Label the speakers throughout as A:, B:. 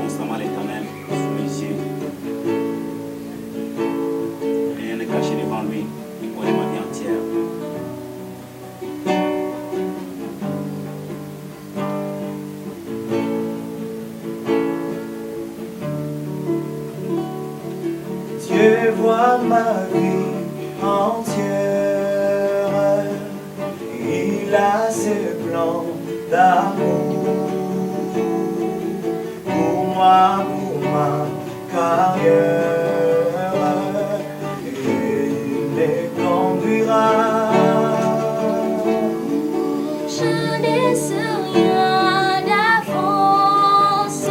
A: Constamment l'Éternel sous les yeux. Rien n'est caché devant lui. Il connaît ma vie entière.
B: Dieu voit ma vie entière. Il a ses plans d'amour pour moi, pour ma carrière. Et il les conduira.
C: Je ne sais rien d'avance,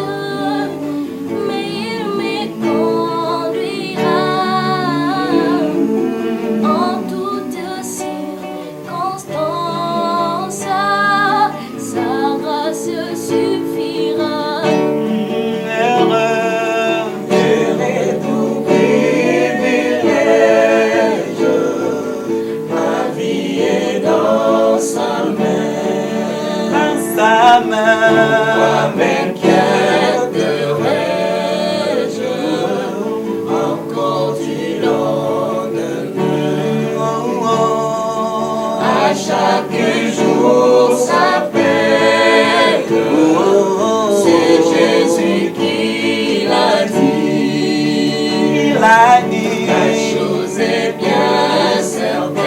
C: mais il me conduira en toutes circonstances. Sa grâce suffira.
B: Erreur, et tout privilège, ma vie est dans sa main. Dans sa main, quoi m'inquiéterais-je encore du lendemain? À chaque jour sa peine, c'est Jésus qui l'a dit. La chose est bien certaine,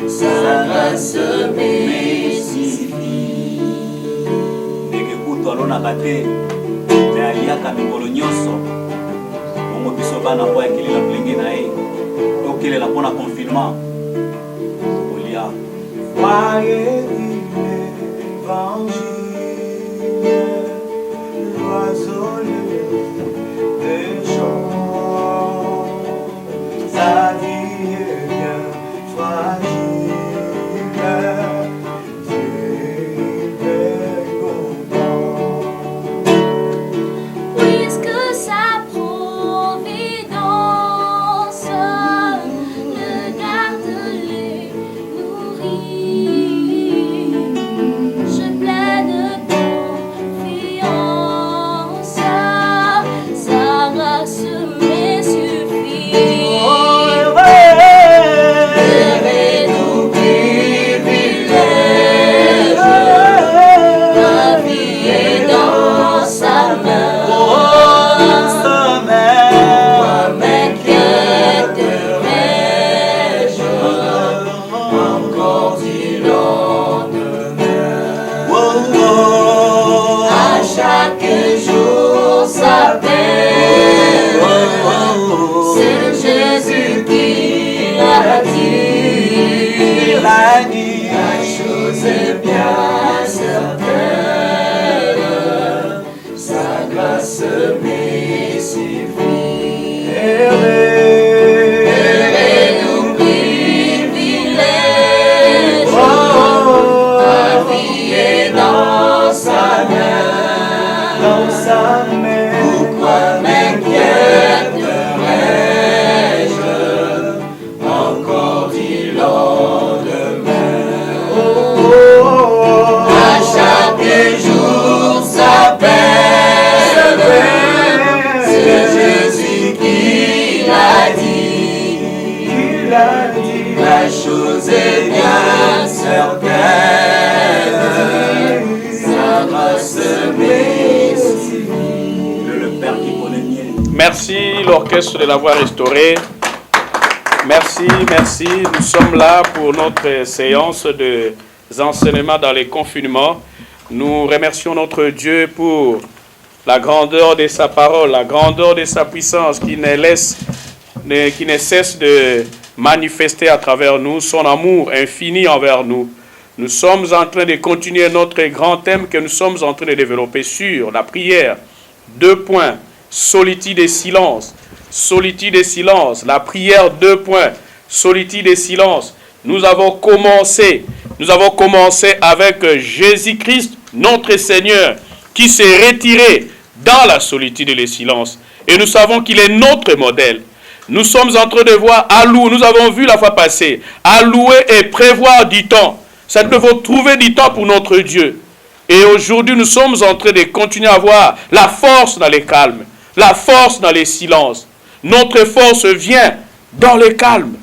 B: sa grâce me suffit.
A: Ndenge kutu alonaka te me aliaka mikolo nyonso bongo biso bana po yakelela lolenge na ye tokelela mpona confinement kolia.
B: Voyez l'évangile, l'oiseau des champs. Sa vie est bien fragile. Dieu est content.
C: Puisque sa providence le garde les nourrit, je plaide confiance, sa grâce me suffit. Heureux nous privilèges, ma vie est dans sa main. Pourquoi m'inquiéterais-je encore du lendemain? À chaque jour sa peine, c'est Jésus qui l'a dit. La chose est bien certaine, sa grâce me suffit. Heureux nous privilèges, ma vie est dans sa main. Pourquoi m'inquiéterais-je encore du lendemain? À chaque jour sa peine, c'est Jésus qui l'a dit. La chose est bien certaine, sa grâce me suffit.
A: Le Père qui connaît bien.
D: Merci l'orchestre de la voix restaurée. Merci, merci. Nous sommes là pour notre séance de enseignements dans les confinements. Nous remercions notre Dieu pour la grandeur de sa parole, la grandeur de sa puissance qui ne cesse de manifester à travers nous son amour infini envers nous. Nous sommes en train de continuer notre grand thème que nous sommes en train de développer sur la prière. 2 points. Solitude et silence. Solitude et silence. La prière, 2 points. Solitude et silence. Nous avons commencé avec Jésus-Christ, notre Seigneur, qui s'est retiré dans la solitude et le silence. Et nous savons qu'il est notre modèle. Nous sommes en train de voir, nous avons vu la fois passée, allouer et prévoir du temps. Ça, nous devons trouver du temps pour notre Dieu. Et aujourd'hui, nous sommes en train de continuer à avoir la force dans les calmes, la force dans les silences. Notre force vient dans le calme.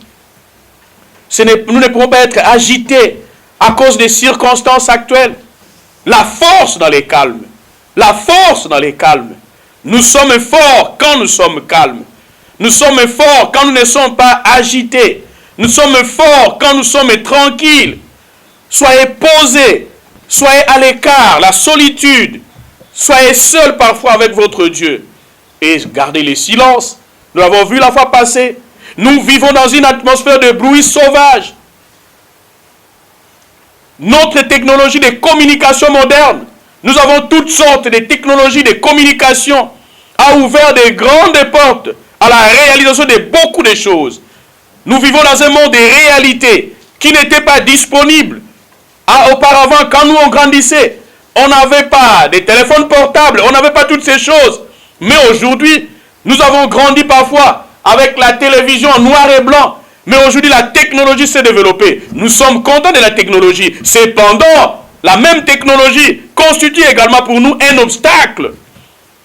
D: Nous ne pouvons pas être agités à cause des circonstances actuelles. La force dans les calmes. La force dans les calmes. Nous sommes forts quand nous sommes calmes. Nous sommes forts quand nous ne sommes pas agités. Nous sommes forts quand nous sommes tranquilles. Soyez posés. Soyez à l'écart. La solitude. Soyez seuls parfois avec votre Dieu. Et gardez le silence. Nous l'avons vu la fois passée. Nous vivons dans une atmosphère de bruit sauvage. Notre technologie de communication moderne, nous avons toutes sortes de technologies de communication, a ouvert de grandes portes à la réalisation de beaucoup de choses. Nous vivons dans un monde de réalité qui n'était pas disponible. Auparavant, quand nous on grandissait, on n'avait pas de téléphones portables, on n'avait pas toutes ces choses. Mais aujourd'hui, nous avons grandi parfois avec la télévision en noir et blanc. Mais aujourd'hui, la technologie s'est développée. Nous sommes contents de la technologie. Cependant, la même technologie constitue également pour nous un obstacle.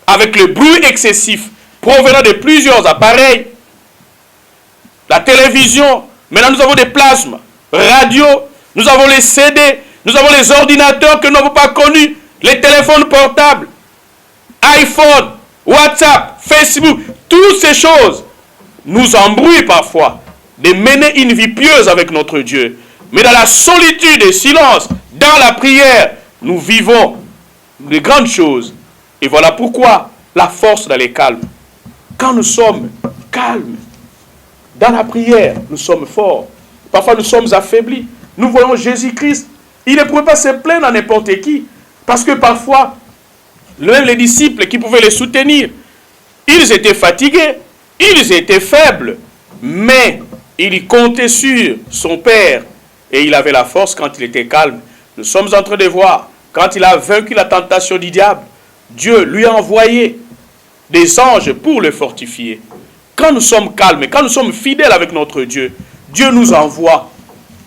D: Avec le bruit excessif provenant de plusieurs appareils. La télévision, maintenant nous avons des plasmes, radio, nous avons les CD, nous avons les ordinateurs que nous n'avons pas connus, les téléphones portables, iPhone, WhatsApp, Facebook, toutes ces choses nous embrouillent parfois de mener une vie pieuse avec notre Dieu. Mais dans la solitude et silence, dans la prière, nous vivons de grandes choses. Et voilà pourquoi la force dans les calmes. Quand nous sommes calmes, dans la prière, nous sommes forts. Parfois, nous sommes affaiblis. Nous voyons Jésus-Christ. Il ne pouvait pas se plaindre à n'importe qui. Parce que parfois, même les disciples qui pouvaient les soutenir, ils étaient fatigués, ils étaient faibles. Mais il comptait sur son Père. Et il avait la force quand il était calme. Nous sommes en train de voir, quand il a vaincu la tentation du diable, Dieu lui a envoyé des anges pour le fortifier. Quand nous sommes calmes, quand nous sommes fidèles avec notre Dieu, Dieu nous envoie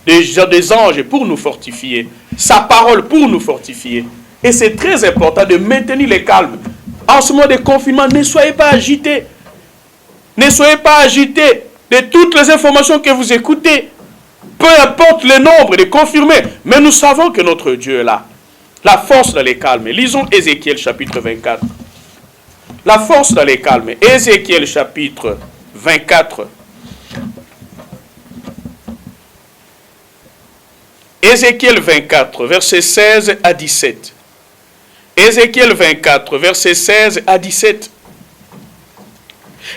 D: des anges pour nous fortifier, sa parole pour nous fortifier. Et c'est très important de maintenir le calme. En ce moment de confinement, ne soyez pas agités. Ne soyez pas agités de toutes les informations que vous écoutez. Peu importe le nombre de confirmés, mais nous savons que notre Dieu est là. La force dans les calmes. Lisons Ézéchiel chapitre 24. La force dans les calmes. Ézéchiel chapitre 24. Ézéchiel 24, versets 16 à 17. Ézéchiel 24, versets 16 à 17.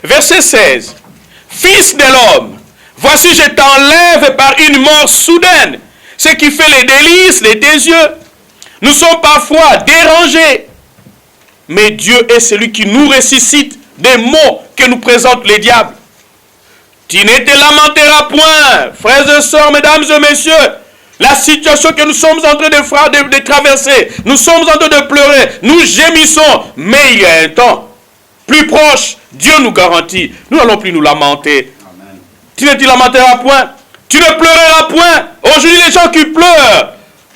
D: Verset 16. Fils de l'homme, voici je t'enlève par une mort soudaine, ce qui fait les délices de tes yeux. Nous sommes parfois dérangés, mais Dieu est celui qui nous ressuscite des maux que nous présente le diable. Tu ne te lamenteras point, frères et sœurs, mesdames et messieurs, la situation que nous sommes en train de traverser, nous sommes en train de pleurer, nous gémissons, mais il y a un temps plus proche, Dieu nous garantit, nous n'allons plus nous lamenter. Amen. Tu ne te lamenteras point, tu ne pleureras point. Aujourd'hui, les gens qui pleurent,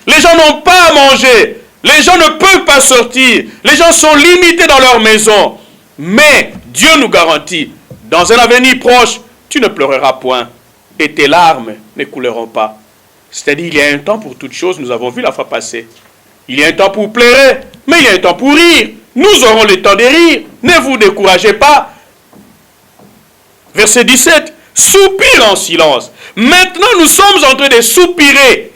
D: les gens n'ont pas à manger, les gens ne peuvent pas sortir, les gens sont limités dans leur maison. Mais Dieu nous garantit, dans un avenir proche, tu ne pleureras point et tes larmes ne couleront pas. C'est-à-dire, il y a un temps pour toutes choses, nous avons vu la fois passée. Il y a un temps pour pleurer, mais il y a un temps pour rire. Nous aurons le temps de rire. Ne vous découragez pas. Verset 17. Soupire en silence. Maintenant, nous sommes en train de soupirer.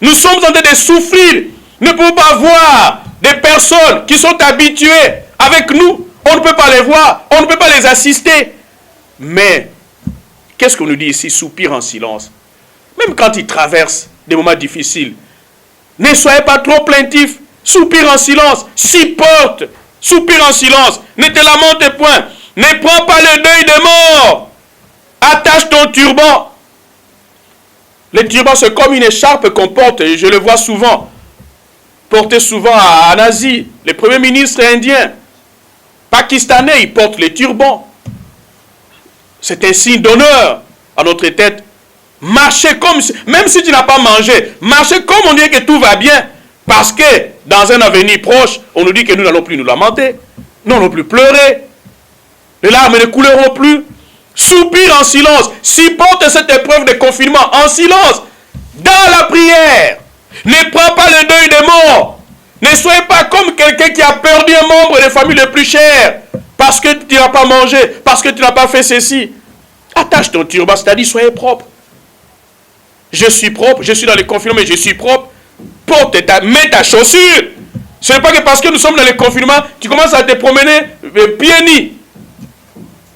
D: Nous sommes en train de souffrir. Ne pouvons pas voir des personnes qui sont habituées avec nous. On ne peut pas les voir. On ne peut pas les assister. Mais, qu'est-ce qu'on nous dit ici? Soupire en silence. Même quand ils traversent des moments difficiles, ne soyez pas trop plaintifs. Soupire en silence. Supporte. Soupire en silence. Ne te lamente point. Ne prends pas le deuil des morts. Attache ton turban. Le turban, c'est comme une écharpe qu'on porte. Et je le vois souvent. Porté souvent en Asie. Les premiers ministres indiens, pakistanais, ils portent les turbans. C'est un signe d'honneur à notre tête. Marchez comme si, même si tu n'as pas mangé, marchez comme on dit que tout va bien. Parce que dans un avenir proche, on nous dit que nous n'allons plus nous lamenter. Nous n'allons plus pleurer. Les larmes ne couleront plus. Soupire en silence. Supporte cette épreuve de confinement en silence. Dans la prière. Ne prends pas le deuil des morts. Ne soyez pas comme quelqu'un qui a perdu un membre des familles les plus chères. Parce que tu n'as pas mangé. Parce que tu n'as pas fait ceci. Attache ton turban, c'est-à-dire soyez propre. Je suis propre. Je suis dans les confinements, mais je suis propre. Mets ta chaussure. Ce n'est pas que parce que nous sommes dans les confinements, tu commences à te promener pieds nus.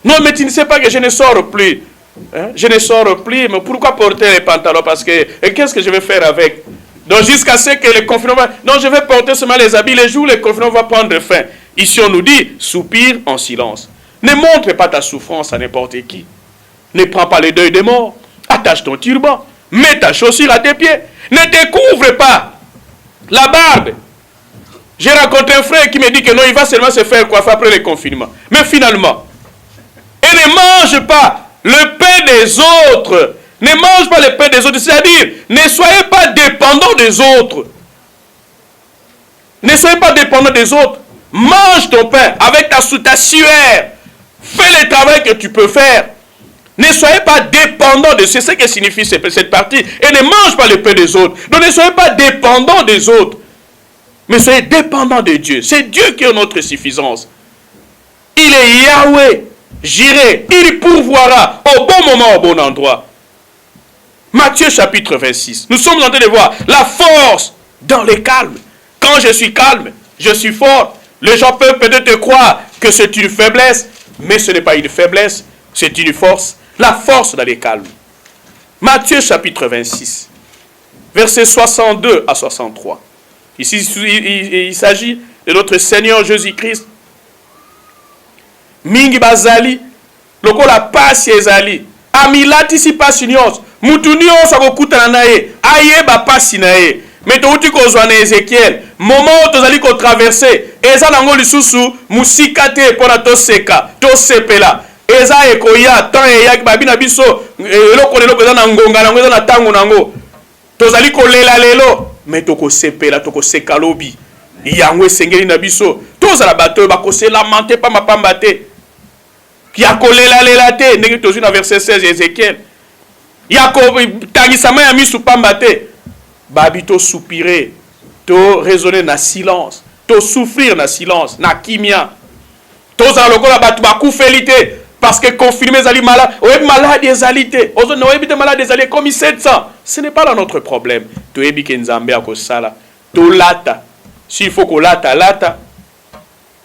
D: Non, mais tu ne sais pas que je ne sors plus. Hein? Je ne sors plus, mais pourquoi porter les pantalons? Parce que, et qu'est-ce que je vais faire avec? Donc jusqu'à ce que le confinement... Non, je vais porter seulement les habits. Les jours, le confinement va prendre fin. Ici, on nous dit, soupire en silence. Ne montre pas ta souffrance à n'importe qui. Ne prends pas le deuil des morts. Attache ton turban. Mets ta chaussure à tes pieds. Ne te couvre pas la barbe. J'ai rencontré un frère qui me dit que non, il va seulement se faire coiffer après le confinement. Mais finalement, et ne mange pas le pain des autres. Ne mange pas le pain des autres. C'est-à-dire, ne soyez pas dépendants des autres. Ne soyez pas dépendants des autres. Mange ton pain avec ta sueur. Fais le travail que tu peux faire. Ne soyez pas dépendants de... C'est ce que signifie cette partie. Et ne mange pas le pain des autres. Donc ne soyez pas dépendants des autres. Mais soyez dépendants de Dieu. C'est Dieu qui est notre suffisance. Il est Yahweh. J'irai. Il pourvoira au bon moment, au bon endroit. Matthieu chapitre 26. Nous sommes en train de voir la force dans le calme. Quand je suis calme, je suis fort. Les gens peuvent peut-être croire que c'est une faiblesse. Mais ce n'est pas une faiblesse. C'est une force. La force dans le calme. Matthieu chapitre 26. Versets 62 à 63. Ici, il s'agit de notre Seigneur Jésus-Christ. Mingi bazali, lokola pasi ezali, amilati si pasi nyonso, mutu nyonso akokutana na ye, ayeba pasi na ye. Mais touti kozwa na Ezekiel, moment tozali ko traverser, eza nango lisusu musika te pona toseka, tosepela. Eza ekoya tant eyaki babi na biso, eloko lelo eza na ngonga nango eza na tango nango. Tozali kolela lelo. Mais toko sepela, toko seka lobi. Yango esengeli na biso. Tozala bato bakose lamenter pa mapamba te. Yako lela te. Ndenge tozu na verset 16 Ezekiel. Yako tangisama ya misu pamba te. Babi to soupirer, to raisonner na silence, to souffrir na silence, na kimia. Tozala lokola bato bakufeli te. Parce que confirmer ezali malade, oyebi malade ezali te. Ozo oyebi te malade ezali comme 700. Ce n'est pas là notre problème. Toyebi ke nzambe akosala. To lata. S'il faut kolata lata.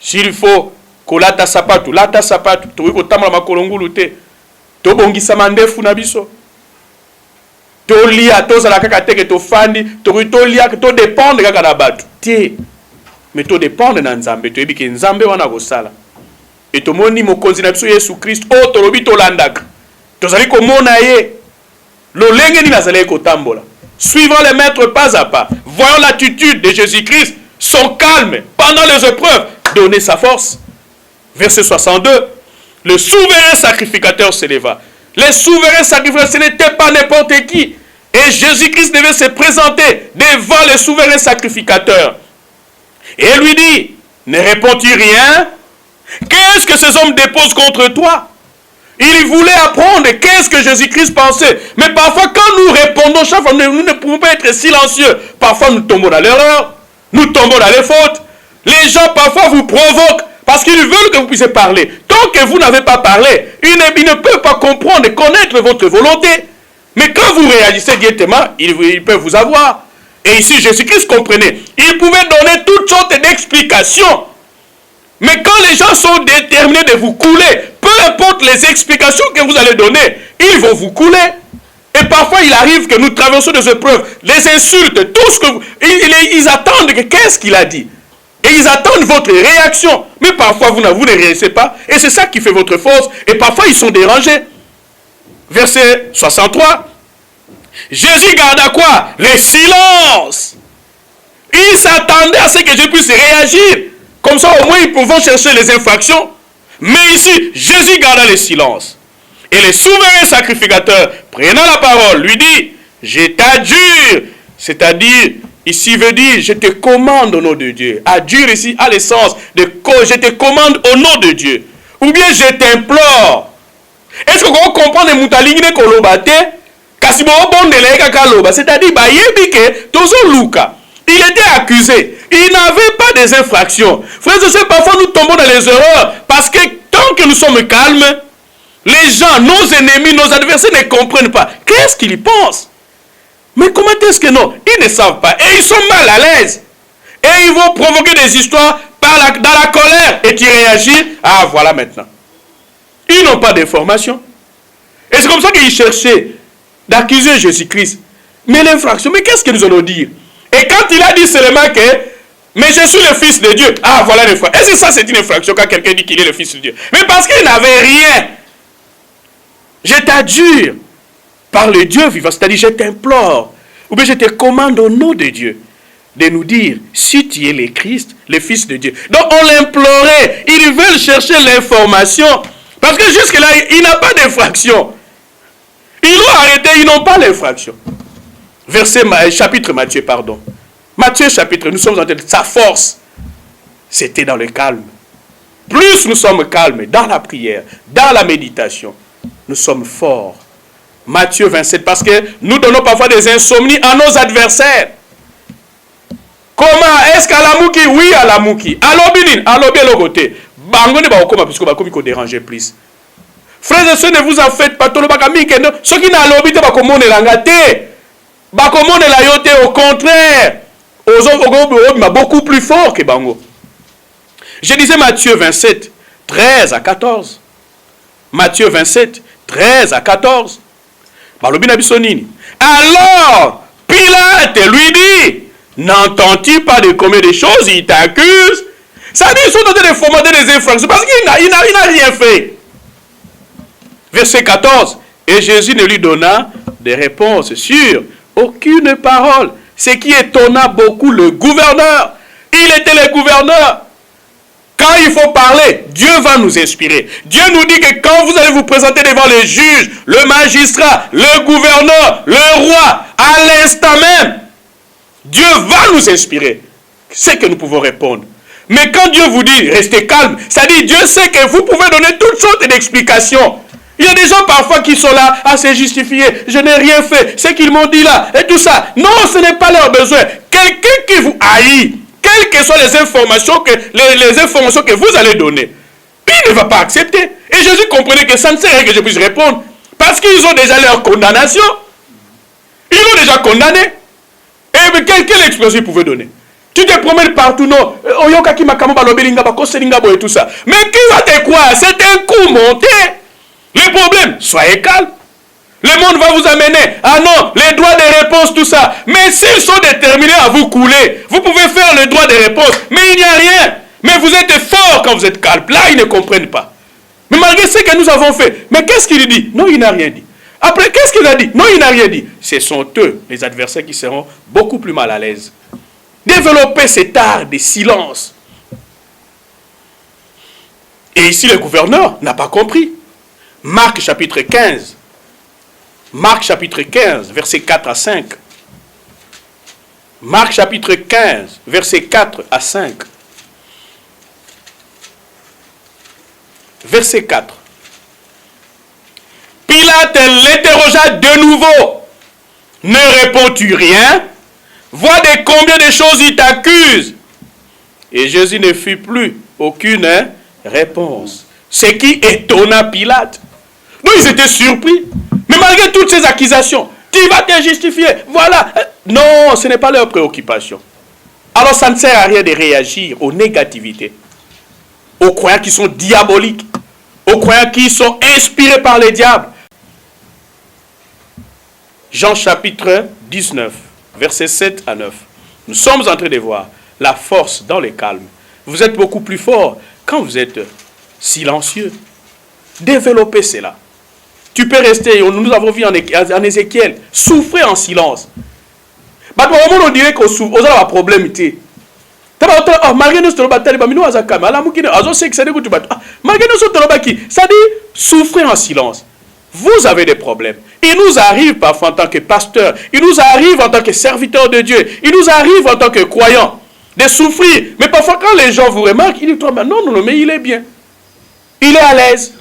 D: S'il faut kolata sapatu, lata sapatu. To ko tamala makolongulu te. To bongisa mandefu na biso. To lia to zala kaka teke to fandi, to lia to dépendre kaka na batu. Tie. Mais to dépendre na nzambe. Toyebi ke nzambe wana kosala. Et tout le monde dit mokonzi na biso Yesu Christ o tolobi tolandaka. Tozali komona ye. Lo lenge ni nazali kotambola. Suivant les maîtres pas à pas. Voyons l'attitude de Jésus-Christ, son calme pendant les épreuves, donner sa force. Verset 62. Le souverain sacrificateur s'éleva. Les souverains sacrificateurs, ce n'était pas n'importe qui. Et Jésus-Christ devait se présenter devant les souverains sacrificateurs. Et il lui dit, ne réponds-tu rien? Qu'est-ce que ces hommes déposent contre toi? Il voulait apprendre qu'est-ce que Jésus-Christ pensait. Mais parfois, quand nous répondons, chaque fois, nous ne pouvons pas être silencieux. Parfois, nous tombons dans l'erreur. Nous tombons dans les fautes. Les gens, parfois, vous provoquent parce qu'ils veulent que vous puissiez parler. Tant que vous n'avez pas parlé, ils ne peuvent pas comprendre et connaître votre volonté. Mais quand vous réagissez directement, ils peuvent vous avoir. Et ici, Jésus-Christ comprenait. Il pouvait donner toutes sortes d'explications. Mais quand les gens sont déterminés de vous couler, peu importe les explications que vous allez donner, ils vont vous couler. Et parfois, il arrive que nous traversons des épreuves, les insultes, tout ce que ils attendent qu'est-ce qu'il a dit. Et ils attendent votre réaction. Mais parfois, vous ne réagissez pas. Et c'est ça qui fait votre force. Et parfois, ils sont dérangés. Verset 63. Jésus garda quoi? Le silence. Il s'attendait à ce que je puisse réagir. Comme ça, au moins, ils pouvaient chercher les infractions. Mais ici, Jésus garda le silence. Et le souverain sacrificateur, prenant la parole, lui dit, je t'adjure, c'est-à-dire, ici veut dire, je te commande au nom de Dieu. Adjure ici a le sens de je te commande au nom de Dieu. Ou bien je t'implore. Est-ce que vous comprenez Moutaligné Kolobate? C'est-à-dire, il était accusé. Il n'avait pas des infractions. Frères et sœurs, parfois nous tombons dans les erreurs parce que tant que nous sommes calmes, les gens, nos ennemis, nos adversaires ne comprennent pas. Qu'est-ce qu'ils pensent? Mais comment est-ce que non? Ils ne savent pas. Et ils sont mal à l'aise. Et ils vont provoquer des histoires dans la colère. Et tu réagis. Ah, voilà maintenant. Ils n'ont pas d'information. Et c'est comme ça qu'ils cherchaient d'accuser Jésus-Christ. Mais l'infraction, mais qu'est-ce que nous allons dire? Et quand il a dit seulement que, mais je suis le Fils de Dieu. Ah, voilà l'infraction. Est-ce que ça c'est une infraction quand quelqu'un dit qu'il est le Fils de Dieu? Mais parce qu'il n'avait rien. Je t'adjure par le Dieu vivant, c'est-à-dire je t'implore, ou bien je te commande au nom de Dieu, de nous dire si tu es le Christ, le Fils de Dieu. Donc on l'implorait, ils veulent chercher l'information, parce que jusque-là, il n'a pas d'infraction. Ils l'ont arrêté, ils n'ont pas l'infraction. Chapitre Matthieu, pardon. Matthieu chapitre, nous sommes en train de sa force, c'était dans le calme. Plus nous sommes calmes dans la prière, dans la méditation, nous sommes forts. Matthieu 27, parce que nous donnons parfois des insomnies à nos adversaires. Comment est-ce qu'à la mouki? Oui, à la mouki. À l'obinin, à l'obélogoté. Bangone ba okoma puisque ba komi ko déranger plus. Frères et sœurs, ne vous en faites pas. Tolo baka mi kendo. Ce qui n'a l'obité ba komone langate. Ba komone la yote au contraire. Aux autres, mais beaucoup plus fort que Bango. Je disais Matthieu 27, 13 à 14. Matthieu 27, 13 à 14. Alors, Pilate lui dit, n'entends-tu pas de combien de choses il t'accuse? Ça dit, ils sont en train de fomenter des infractions parce qu'il n'a rien fait. Verset 14. Et Jésus ne lui donna de réponse sur aucune parole. Ce qui étonna beaucoup le gouverneur. Il était le gouverneur. Quand il faut parler, Dieu va nous inspirer. Dieu nous dit que quand vous allez vous présenter devant le juge, le magistrat, le gouverneur, le roi, à l'instant même, Dieu va nous inspirer. C'est que nous pouvons répondre. Mais quand Dieu vous dit, restez calme, ça dit, Dieu sait que vous pouvez donner toutes sortes d'explications. Il y a des gens parfois qui sont là à se justifier. Je n'ai rien fait. Ce qu'ils m'ont dit là, et tout ça. Non, ce n'est pas leur besoin. Quelqu'un qui vous haït, quelles que soient les informations que vous allez donner, il ne va pas accepter. Et Jésus comprenait que ça ne sert à rien que je puisse répondre. Parce qu'ils ont déjà leur condamnation. Ils l'ont déjà condamné. Et quelle expression ils pouvaient donner? Tu te promènes partout, non? Et tout ça. Mais qui va te croire? C'est un coup monté. Le problème, soyez calme. Le monde va vous amener. Ah non, les droits de réponse, tout ça. Mais s'ils sont déterminés à vous couler, vous pouvez faire le droit de réponse. Mais il n'y a rien. Mais vous êtes fort quand vous êtes calme. Là, ils ne comprennent pas. Mais malgré ce que nous avons fait, mais qu'est-ce qu'il dit? Non, il n'a rien dit. Après, qu'est-ce qu'il a dit? Non, il n'a rien dit. Ce sont eux, les adversaires, qui seront beaucoup plus mal à l'aise. Développer cet art de silence. Et ici, le gouverneur n'a pas compris. Marc chapitre 15. Marc chapitre 15, versets 4 à 5. Marc chapitre 15, versets 4 à 5. Verset 4. Pilate l'interrogea de nouveau. Ne réponds-tu rien? Vois de combien de choses il t'accuse. Et Jésus ne fit plus aucune réponse. Ce qui étonna Pilate. Donc ils étaient surpris. Mais malgré toutes ces accusations, tu vas te justifier. Voilà. Non, ce n'est pas leur préoccupation. Alors ça ne sert à rien de réagir aux négativités. Aux croyants qui sont diaboliques. Aux croyants qui sont inspirés par les diables. Jean chapitre 19, versets 7 à 9. Nous sommes en train de voir la force dans le calme. Vous êtes beaucoup plus fort quand vous êtes silencieux. Développez cela. Tu peux rester, nous avons vu en Ézéchiel, souffrir en silence. On dirait qu'on souffre, on a un problème. Ça dit souffrir en silence. vous avez des problèmes. Il nous arrive parfois en tant que pasteur, il nous arrive en tant que serviteur de Dieu, il nous arrive en tant que croyant de souffrir. Mais parfois quand les gens vous remarquent, ils disent, toi, non, mais il est bien. Il est à l'aise.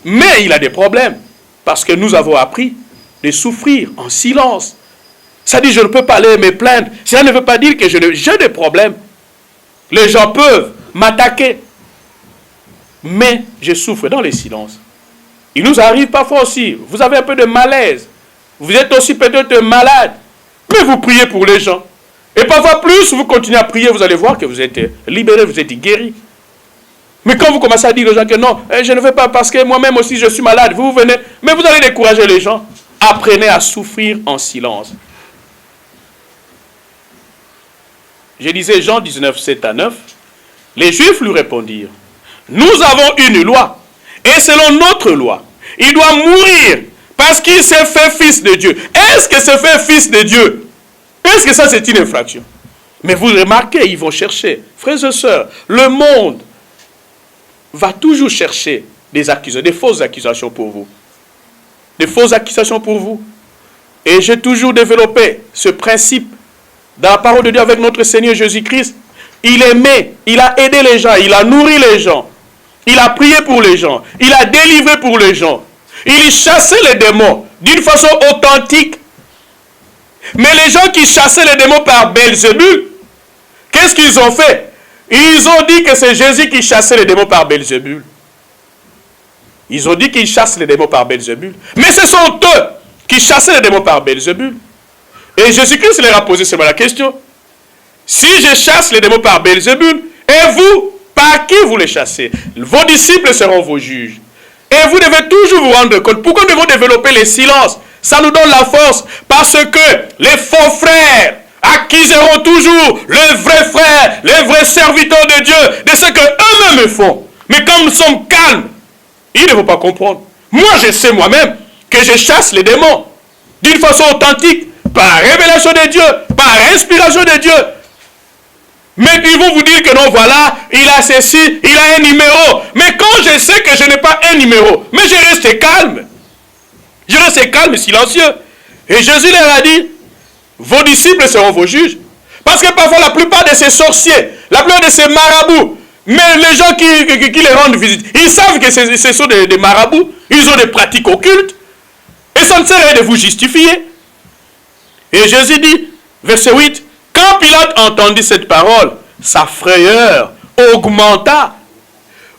D: Mais il a des problèmes. Parce que nous avons appris de souffrir en silence. Ça dit, je ne peux pas aller me plaindre. Cela ne veut pas dire que j'ai des problèmes. Les gens peuvent m'attaquer. Mais je souffre dans le silence. Il nous arrive parfois aussi, vous avez un peu de malaise. Vous êtes aussi peut-être malade. Mais vous priez pour les gens. Et parfois plus vous continuez à prier, vous allez voir que vous êtes libéré, vous êtes guéri. Mais quand vous commencez à dire aux gens que non, je ne veux pas parce que moi-même aussi je suis malade, vous venez, mais vous allez décourager les gens. Apprenez à souffrir en silence. Je disais Jean 19, 7 à 9, les Juifs lui répondirent, nous avons une loi, et selon notre loi, il doit mourir parce qu'il s'est fait fils de Dieu. Est-ce que c'est fait fils de Dieu? Est-ce que ça c'est une infraction? Mais vous remarquez, ils vont chercher, frères et sœurs, le monde va toujours chercher des accusations, des fausses accusations pour vous. Des fausses accusations pour vous. Et j'ai toujours développé ce principe dans la parole de Dieu avec notre Seigneur Jésus-Christ. Il aimait, il a aidé les gens, il a nourri les gens, il a prié pour les gens, il a délivré pour les gens. Il chassait les démons d'une façon authentique. Mais les gens qui chassaient les démons par Belzébul, qu'est-ce qu'ils ont fait? Ils ont dit que c'est Jésus qui chassait les démons par Belzébul. Ils ont dit qu'ils chassent les démons par Belzébul. Mais ce sont eux qui chassaient les démons par Belzébul. Et Jésus-Christ leur a posé seulement la question. Si je chasse les démons par Belzébul, et vous, par qui vous les chassez? Vos disciples seront vos juges. Et vous devez toujours vous rendre compte. Pourquoi nous devons développer les silences? Ça nous donne la force. Parce que les faux frères accuseront toujours le vrai frère, les vrais serviteurs de Dieu, de ce qu'eux-mêmes font. Mais comme nous sommes calmes, ils ne vont pas comprendre. Moi, je sais moi-même que je chasse les démons d'une façon authentique, par révélation de Dieu, par inspiration de Dieu. Mais ils vont vous dire que non, voilà, il a ceci, il a un numéro. Mais quand je sais que je n'ai pas un numéro, mais je reste calme. Je reste calme et silencieux. Et Jésus leur a dit, vos disciples seront vos juges. Parce que parfois la plupart de ces sorciers, la plupart de ces marabouts, mais les gens qui les rendent visite, ils savent que ce sont des marabouts, ils ont des pratiques occultes. Et ça ne sert à rien de vous justifier. Et Jésus dit, verset 8, quand Pilate entendit cette parole, sa frayeur augmenta.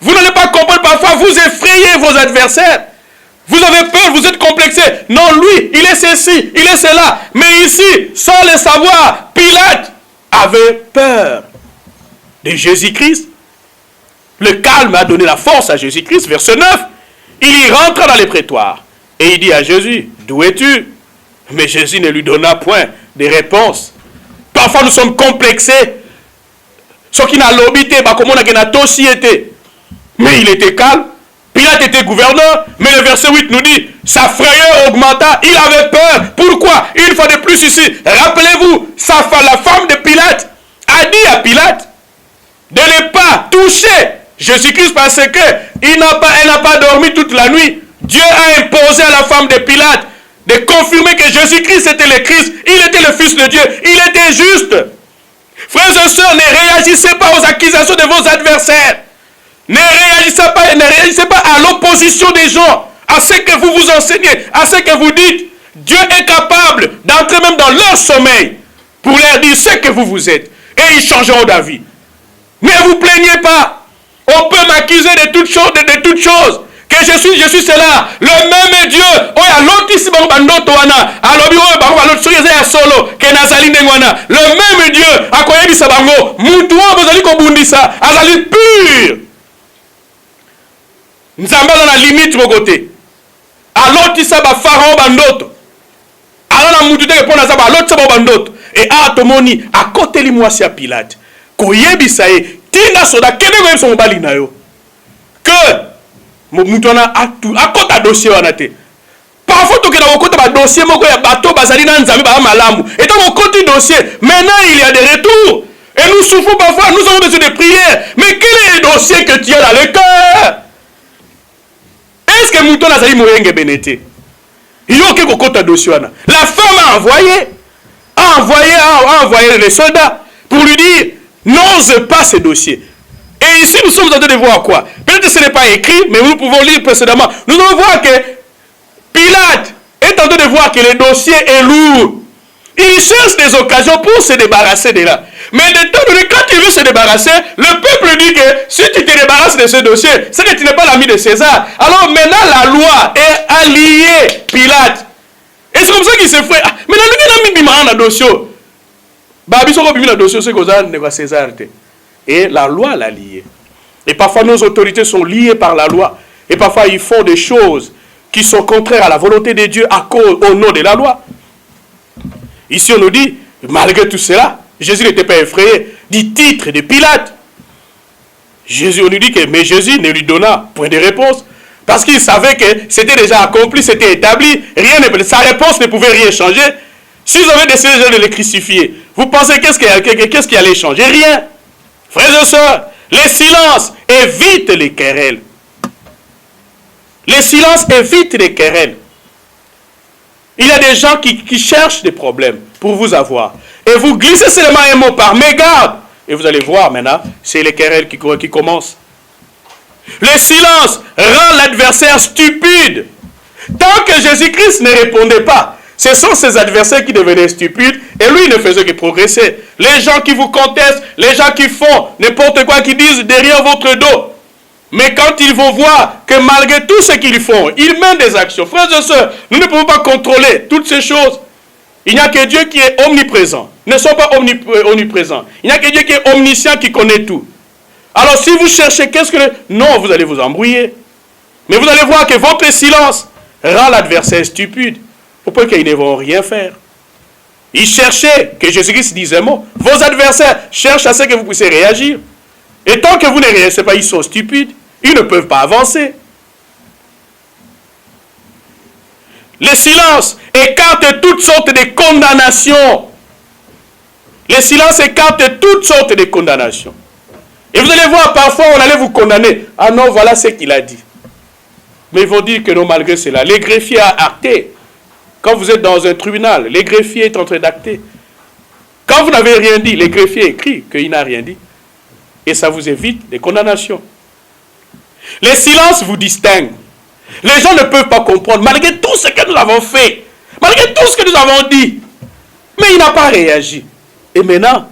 D: Vous n'allez pas comprendre, parfois vous effrayez vos adversaires. Vous avez peur, vous êtes complexé. Non, lui, il est ceci, il est cela. Mais ici, sans le savoir, Pilate avait peur de Jésus-Christ. Le calme a donné la force à Jésus-Christ. Verset 9, il y rentra dans les prétoires. Et il dit à Jésus, d'où es-tu? Mais Jésus ne lui donna point de réponse. Parfois nous sommes complexés. Ce qui n'a l'obité, comme on a gagné société. Mais il était calme. Pilate était gouverneur. Mais le verset 8 nous dit, sa frayeur augmenta. Il avait peur. Pourquoi? Une fois de plus ici, rappelez-vous, la femme de Pilate a dit à Pilate de ne pas toucher Jésus-Christ parce qu'elle n'a pas dormi toute la nuit. Dieu a imposé à la femme de Pilate de confirmer que Jésus-Christ était le Christ, il était le Fils de Dieu, il était juste. Frères et sœurs, ne réagissez pas aux accusations de vos adversaires. Ne réagissez pas à l'opposition des gens, à ce que vous vous enseignez, à ce que vous dites. Dieu est capable d'entrer même dans leur sommeil pour leur dire ce que vous êtes. Et ils changeront d'avis. Ne vous plaignez pas. On peut m'accuser de toutes choses. Que je suis cela. Le même Dieu. Le même Dieu. Azali pur. Nzamba na limite mokote. Alotisa ba pharaon bandoto. Alana mutu te pona za ba alotisa ba bandoto. Et atomoni à côté limwasi ya Pilate. Koyebisa ye tinga soda kene ko yebisa mobali na yo. Que mutu wana akota dossier wana te. Parfois tu as un dossier moko ya bateau bazali na nzambe ba malamu. Et donc on continue dossier. Maintenant il y a des retours. Et nous souffrons parfois, nous avons besoin de prière. Mais quel est le dossier que tu as dans le cœur? Est-ce que Mouton Nazari Moyenge Benete? Il y a aucun côté dossier. La femme a envoyé les soldats pour lui dire n'ose pas ce dossier. Et ici, nous sommes en train de voir quoi? Peut-être que ce n'est pas écrit, mais nous pouvons lire précédemment. Nous allons voir que Pilate est en train de voir que le dossier est lourd. Il cherche des occasions pour se débarrasser de là. Mais de temps donné, quand il veut se débarrasser, le peuple dit que si tu te débarrasses de ce dossier, c'est que tu n'es pas l'ami de César. Alors maintenant, la loi est alliée Pilate. Et c'est comme ça qu'il se fait. Maintenant, lui, il a mis un dossier. César. Et la loi l'a lié. Et parfois, nos autorités sont liées par la loi. Et parfois, ils font des choses qui sont contraires à la volonté de Dieu à cause, au nom de la loi. Ici, on nous dit, malgré tout cela, Jésus n'était pas effrayé du titre de Pilate. Jésus, on nous dit que, mais Jésus ne lui donna point de réponse. Parce qu'il savait que c'était déjà accompli, c'était établi. Sa réponse ne pouvait rien changer. S'ils avaient décidé de le crucifier, vous pensez qu'est-ce qui allait changer? Rien. Frères et sœurs, le silence évite les querelles. Le silence évite les querelles. Il y a des gens qui cherchent des problèmes pour vous avoir. Et vous glissez seulement un mot par mégarde. Et vous allez voir maintenant, c'est les querelles qui commencent. Le silence rend l'adversaire stupide. Tant que Jésus-Christ ne répondait pas, ce sont ses adversaires qui devenaient stupides et lui ne faisait que progresser. Les gens qui vous contestent, les gens qui font n'importe quoi, qui disent derrière votre dos. Mais quand ils vont voir que malgré tout ce qu'ils font, ils mènent des actions. Frères et sœurs, nous ne pouvons pas contrôler toutes ces choses. Il n'y a que Dieu qui est omniprésent. Ne sont pas omniprésents. Il n'y a que Dieu qui est omniscient, qui connaît tout. Alors si vous cherchez qu'est-ce que... Non, vous allez vous embrouiller. Mais vous allez voir que votre silence rend l'adversaire stupide. Au point qu'ils ne vont rien faire. Ils cherchaient que Jésus-Christ dise un mot. Vos adversaires cherchent à ce que vous puissiez réagir. Et tant que vous ne réagissez pas, ils sont stupides. Ils ne peuvent pas avancer. Le silence écarte toutes sortes de condamnations. Le silence écarte toutes sortes de condamnations. Et vous allez voir, parfois, on allait vous condamner. Ah non, voilà ce qu'il a dit. Mais ils vont dire que non, malgré cela. Les greffiers a acté. Quand vous êtes dans un tribunal, les greffiers est en train d'acter. Quand vous n'avez rien dit, les greffiers écrit qu'il n'a rien dit. Et ça vous évite des condamnations. Les silences vous distinguent. Les gens ne peuvent pas comprendre, malgré tout ce que nous avons fait, malgré tout ce que nous avons dit. Mais il n'a pas réagi. Et maintenant,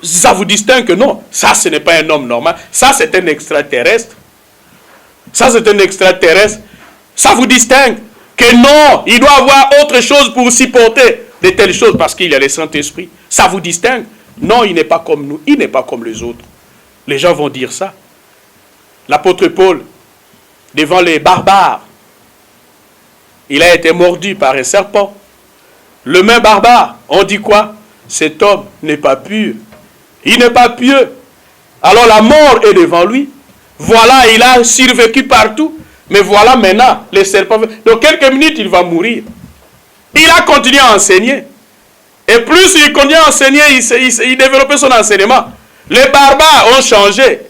D: ça vous distingue que non, ça ce n'est pas un homme normal, ça c'est un extraterrestre. Ça c'est un extraterrestre. Ça vous distingue que non, il doit avoir autre chose pour supporter de telles choses parce qu'il y a le Saint-Esprit. Ça vous distingue. Non, il n'est pas comme nous, il n'est pas comme les autres. Les gens vont dire ça. L'apôtre Paul, devant les barbares, il a été mordu par un serpent. Le même barbare, on dit quoi? Cet homme n'est pas pur. Il n'est pas pieux. Alors la mort est devant lui. Voilà, il a survécu partout. Mais voilà maintenant, les serpents. Dans quelques minutes, il va mourir. Il a continué à enseigner. Et plus il continue à enseigner, il développait son enseignement. Les barbares ont changé.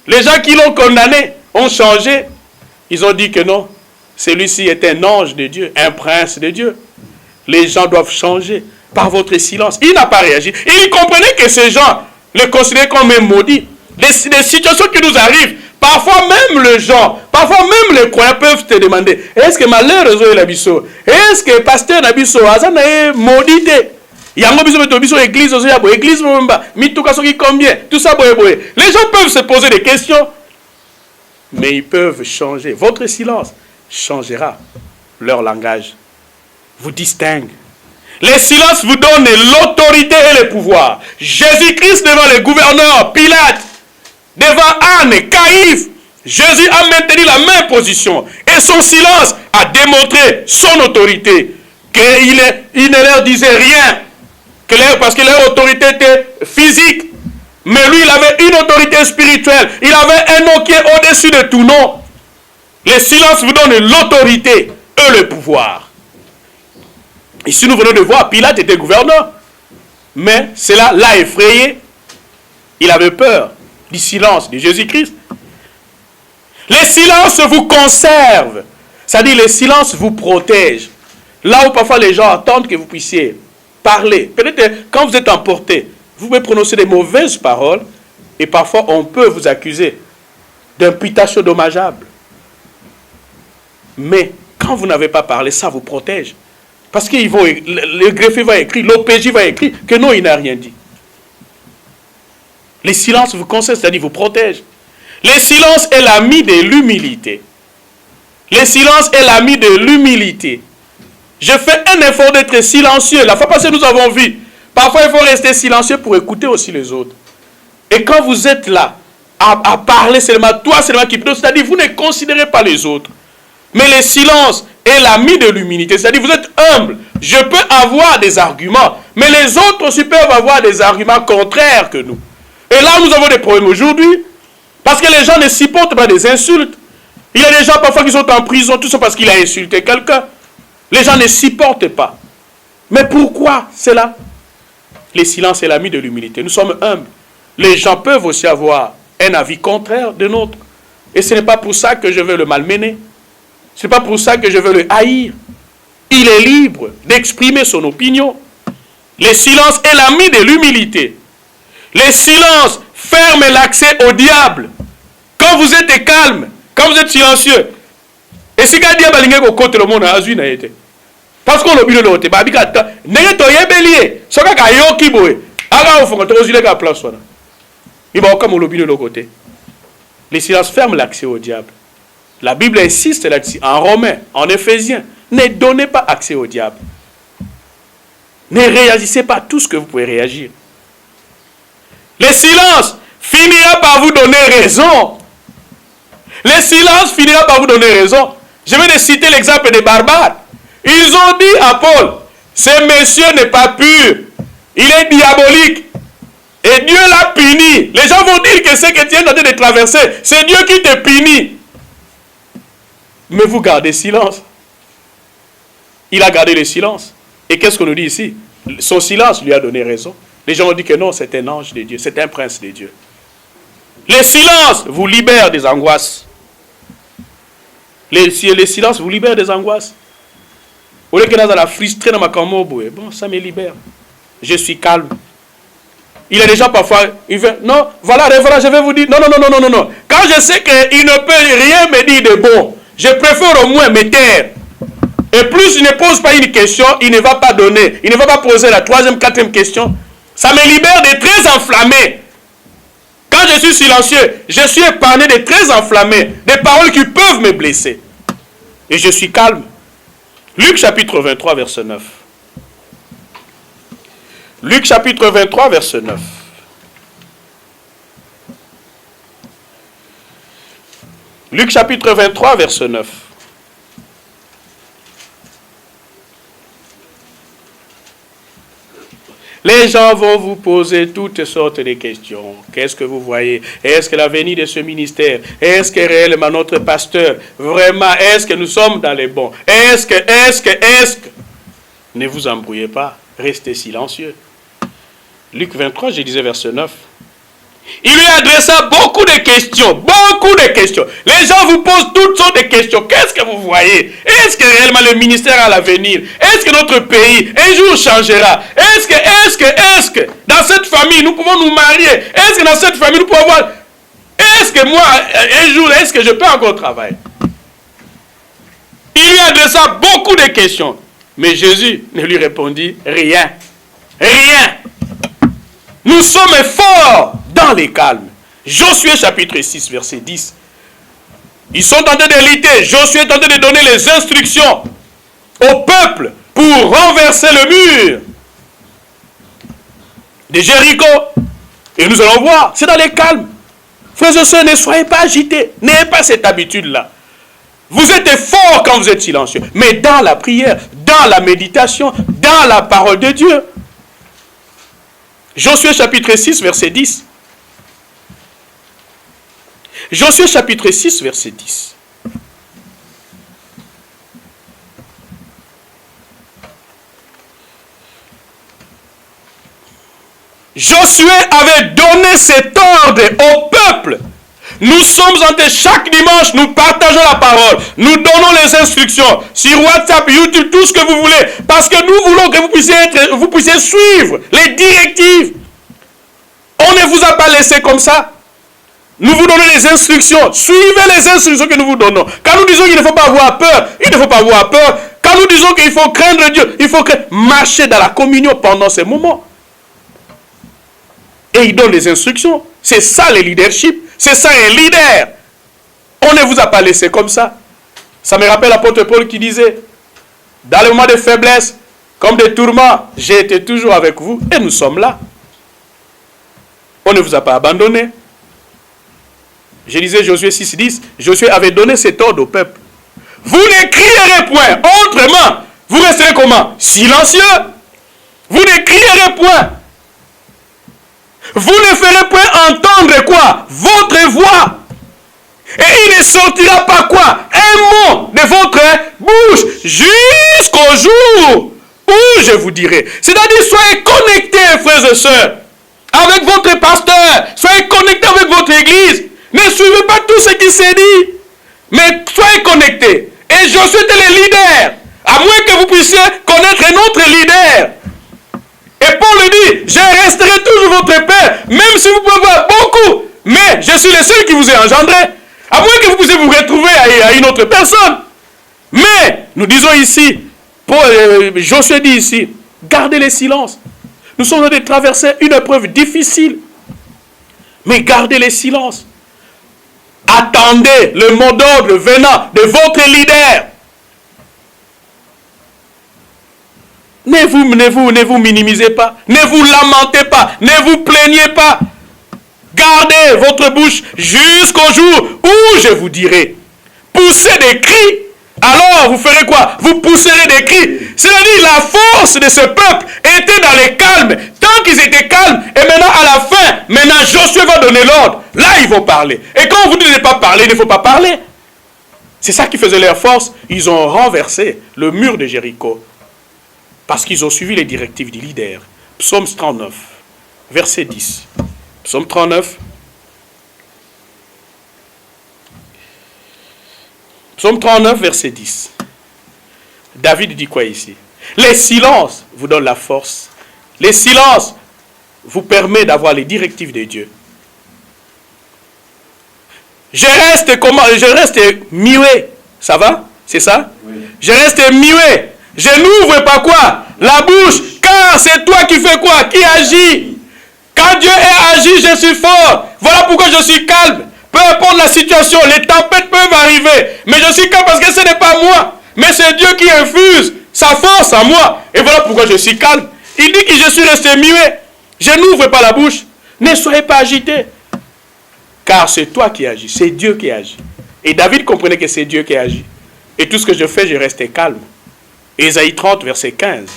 D: Les gens qui l'ont condamné ont changé. Ils ont dit que non, celui-ci est un ange de Dieu, un prince de Dieu. Les gens doivent changer par votre silence. Il n'a pas réagi. Et il comprenait que ces gens le considéraient comme un maudit. Des situations qui nous arrivent, parfois même les gens, parfois même les croyants peuvent te demander, est-ce que malheureusement il a biso? Est-ce que pasteur n'a biso? Azan est maudit? Il y a un biso église aussi, église mituka soki combien? Tout ça boye. Les gens peuvent se poser des questions, mais ils peuvent changer. Votre silence changera leur langage, vous distingue. Les silences vous donnent l'autorité et le pouvoir. Jésus-Christ devant les gouverneurs, Pilate, devant Anne, Caïphe, Jésus a maintenu la même position. Et son silence a démontré son autorité. Qu'il ne leur disait rien. Parce que leur autorité était physique. Mais lui, il avait une autorité spirituelle. Il avait un nom qui est au-dessus de tout nom. Les silences vous donnent l'autorité et le pouvoir. Ici, nous venons de voir, Pilate était gouverneur. Mais cela l'a effrayé. Il avait peur du silence de Jésus-Christ. Les silences vous conservent C'est-à-dire le silence vous protège. Là où parfois les gens attendent que vous puissiez parler. Peut-être quand vous êtes emporté, vous pouvez prononcer des mauvaises paroles et parfois on peut vous accuser d'imputation dommageable. Mais quand vous n'avez pas parlé, ça vous protège. Parce que le greffier va écrire, l'OPJ va écrire que non, il n'a rien dit. Le silence vous conseille, c'est-à-dire vous protège. Le silence est l'ami de l'humilité. Le silence est l'ami de l'humilité. Je fais un effort d'être silencieux. La fois passée, nous avons vu. Parfois, il faut rester silencieux pour écouter aussi les autres. Et quand vous êtes là, à parler seulement, toi seulement qui peut, c'est-à-dire vous ne considérez pas les autres. Mais le silence est l'ami de l'humilité. C'est-à-dire vous êtes humble. Je peux avoir des arguments, mais les autres aussi peuvent avoir des arguments contraires que nous. Et là, nous avons des problèmes aujourd'hui, parce que les gens ne supportent pas des insultes. Il y a des gens parfois qui sont en prison, tout ça parce qu'il a insulté quelqu'un. Les gens ne supportent pas. Mais pourquoi cela? Le silence est l'ami de l'humilité. Nous sommes humbles. Les gens peuvent aussi avoir un avis contraire de nôtre. Et ce n'est pas pour ça que je veux le malmener. Ce n'est pas pour ça que je veux le haïr. Il est libre d'exprimer son opinion. Le silence est l'ami de l'humilité. Le silence ferme l'accès au diable. Quand vous êtes calme, quand vous êtes silencieux, et si quand diable a côté le monde a vu n'a été. Parce qu'on l'a vu l'autre, bah bika ta, n'est to yebelier, soka ka yoki boy, aga au fond to osile ka place wana. Il va comme le l'autre côté. Le silence ferme l'accès au diable. La Bible insiste là-dessus, en Romains, en Éphésiens, ne donnez pas accès au diable. Ne réagissez pas à tout ce que vous pouvez réagir. Le silence finira par vous donner raison. Le silence finira par vous donner raison. Je vais citer l'exemple des barbares. Ils ont dit à Paul, ce monsieur n'est pas pur, il est diabolique. Et Dieu l'a puni. Les gens vont dire que ce que tu es en train de traverser, c'est Dieu qui te punit. Mais vous gardez silence. Il a gardé le silence. Et qu'est-ce qu'on nous dit ici? Son silence lui a donné raison. Les gens ont dit que non, c'est un ange de Dieu, c'est un prince de Dieu. Le silence vous libère des angoisses. Le silence vous libère des angoisses. Au lieu que nous allons frustrer dans ma camobo, bon, ça me libère. Je suis calme. Il y a des gens parfois, ils veulent, non, voilà, je vais vous dire, non. Quand je sais qu'il ne peut rien me dire de bon, je préfère au moins me taire. Et plus il ne pose pas une question, il ne va pas donner. Il ne va pas poser la troisième, quatrième question. Ça me libère de très enflammés. Quand je suis silencieux, je suis épargné de très enflammés, des paroles qui peuvent me blesser. Et je suis calme. Luc chapitre 23, verset 9. Luc chapitre 23, verset 9. Luc chapitre 23, verset 9. Les gens vont vous poser toutes sortes de questions. Qu'est-ce que vous voyez? Est-ce que l'avenir de ce ministère? Est-ce que réellement notre pasteur? Vraiment, est-ce que nous sommes dans les bons? Est-ce que? Ne vous embrouillez pas. Restez silencieux. Luc 23, je disais verset 9. Il lui adressa beaucoup de questions. Les gens vous posent toutes sortes de questions. Qu'est-ce que vous voyez? Est-ce que réellement le ministère a l'avenir? Est-ce que notre pays un jour changera? Est-ce que dans cette famille nous pouvons nous marier? Est-ce que dans cette famille nous pouvons avoir... Est-ce que moi, un jour, est-ce que je peux encore travailler? Il lui adressa beaucoup de questions. Mais Jésus ne lui répondit rien. Rien. Nous sommes forts dans les calmes. Josué chapitre 6, verset 10. Ils sont en train de lutter. Josué est en train de donner les instructions au peuple pour renverser le mur de Jéricho. Et nous allons voir, c'est dans les calmes. Frères et sœurs, ne soyez pas agités. N'ayez pas cette habitude-là. Vous êtes forts quand vous êtes silencieux. Mais dans la prière, dans la méditation, dans la parole de Dieu. Josué chapitre 6, verset 10. Josué chapitre 6, verset 10. Josué avait donné cet ordre au peuple Nous sommes en train, chaque dimanche, nous partageons la parole. Nous donnons les instructions sur WhatsApp, YouTube, tout ce que vous voulez. Parce que nous voulons que vous puissiez suivre les directives. On ne vous a pas laissé comme ça. Nous vous donnons les instructions. Suivez les instructions que nous vous donnons. Quand nous disons qu'il ne faut pas avoir peur, il ne faut pas avoir peur. Quand nous disons qu'il faut craindre Dieu, il faut marcher dans la communion pendant ces moments. Et il donne les instructions. C'est ça le leadership. C'est ça un leader. On ne vous a pas laissé comme ça. Ça me rappelle l'apôtre Paul qui disait, dans les moments de faiblesse, comme des tourments, j'ai été toujours avec vous et nous sommes là. On ne vous a pas abandonné. Je disais Josué 6,10, Josué avait donné cet ordre au peuple. Vous ne crierez point, autrement, vous resterez comment? Silencieux. Vous ne crierez point. Vous ne ferez point entendre quoi? Votre voix. Et il ne sortira pas quoi? Un mot de votre bouche jusqu'au jour où je vous dirai. C'est-à-dire, soyez connectés, frères et sœurs, avec votre pasteur. Soyez connectés avec votre église. Ne suivez pas tout ce qui s'est dit. Mais soyez connectés. Et Josué était le leader. À moins que vous puissiez connaître un autre leader. Et Paul dit, je resterai toujours votre père, même si vous pouvez voir beaucoup. Mais je suis le seul qui vous ai engendré. À moins que vous puissiez vous retrouver à une autre personne. Mais, nous disons ici, Josué dit ici, gardez le silence. Nous sommes en train de traverser une épreuve difficile. Mais gardez le silence. Attendez le mot d'ordre venant de votre leader. Ne vous minimisez pas. Ne vous lamentez pas. Ne vous plaignez pas. Gardez votre bouche jusqu'au jour où je vous dirai. Poussez des cris. Alors vous ferez quoi? Vous pousserez des cris. C'est-à-dire la force de ce peuple était dans le calme. Tant qu'ils étaient calmes. Et maintenant à la fin, maintenant Josué va donner l'ordre. Là ils vont parler. Et quand on vous dit de ne pas parler, il ne faut pas parler. C'est ça qui faisait leur force. Ils ont renversé le mur de Jéricho. Parce qu'ils ont suivi les directives du leader. Psaume 39, verset 10. Psaume 39. Psaume 39, verset 10. David dit quoi ici? Les silences vous donnent la force. Les silences vous permettent d'avoir les directives de Dieu. Je reste muet. Ça va? C'est ça? Oui. Je reste muet. Je n'ouvre pas quoi? La bouche. Car c'est toi qui fais quoi? Qui agit. Quand Dieu est agi, je suis fort. Voilà pourquoi je suis calme. Peu importe la situation, les tempêtes peuvent arriver. Mais je suis calme parce que ce n'est pas moi. Mais c'est Dieu qui infuse sa force en moi. Et voilà pourquoi je suis calme. Il dit que je suis resté muet. Je n'ouvre pas la bouche. Ne soyez pas agités. Car c'est toi qui agis. C'est Dieu qui agit. Et David comprenait que c'est Dieu qui agit. Et tout ce que je fais, je reste calme. Ésaïe 30, verset 15.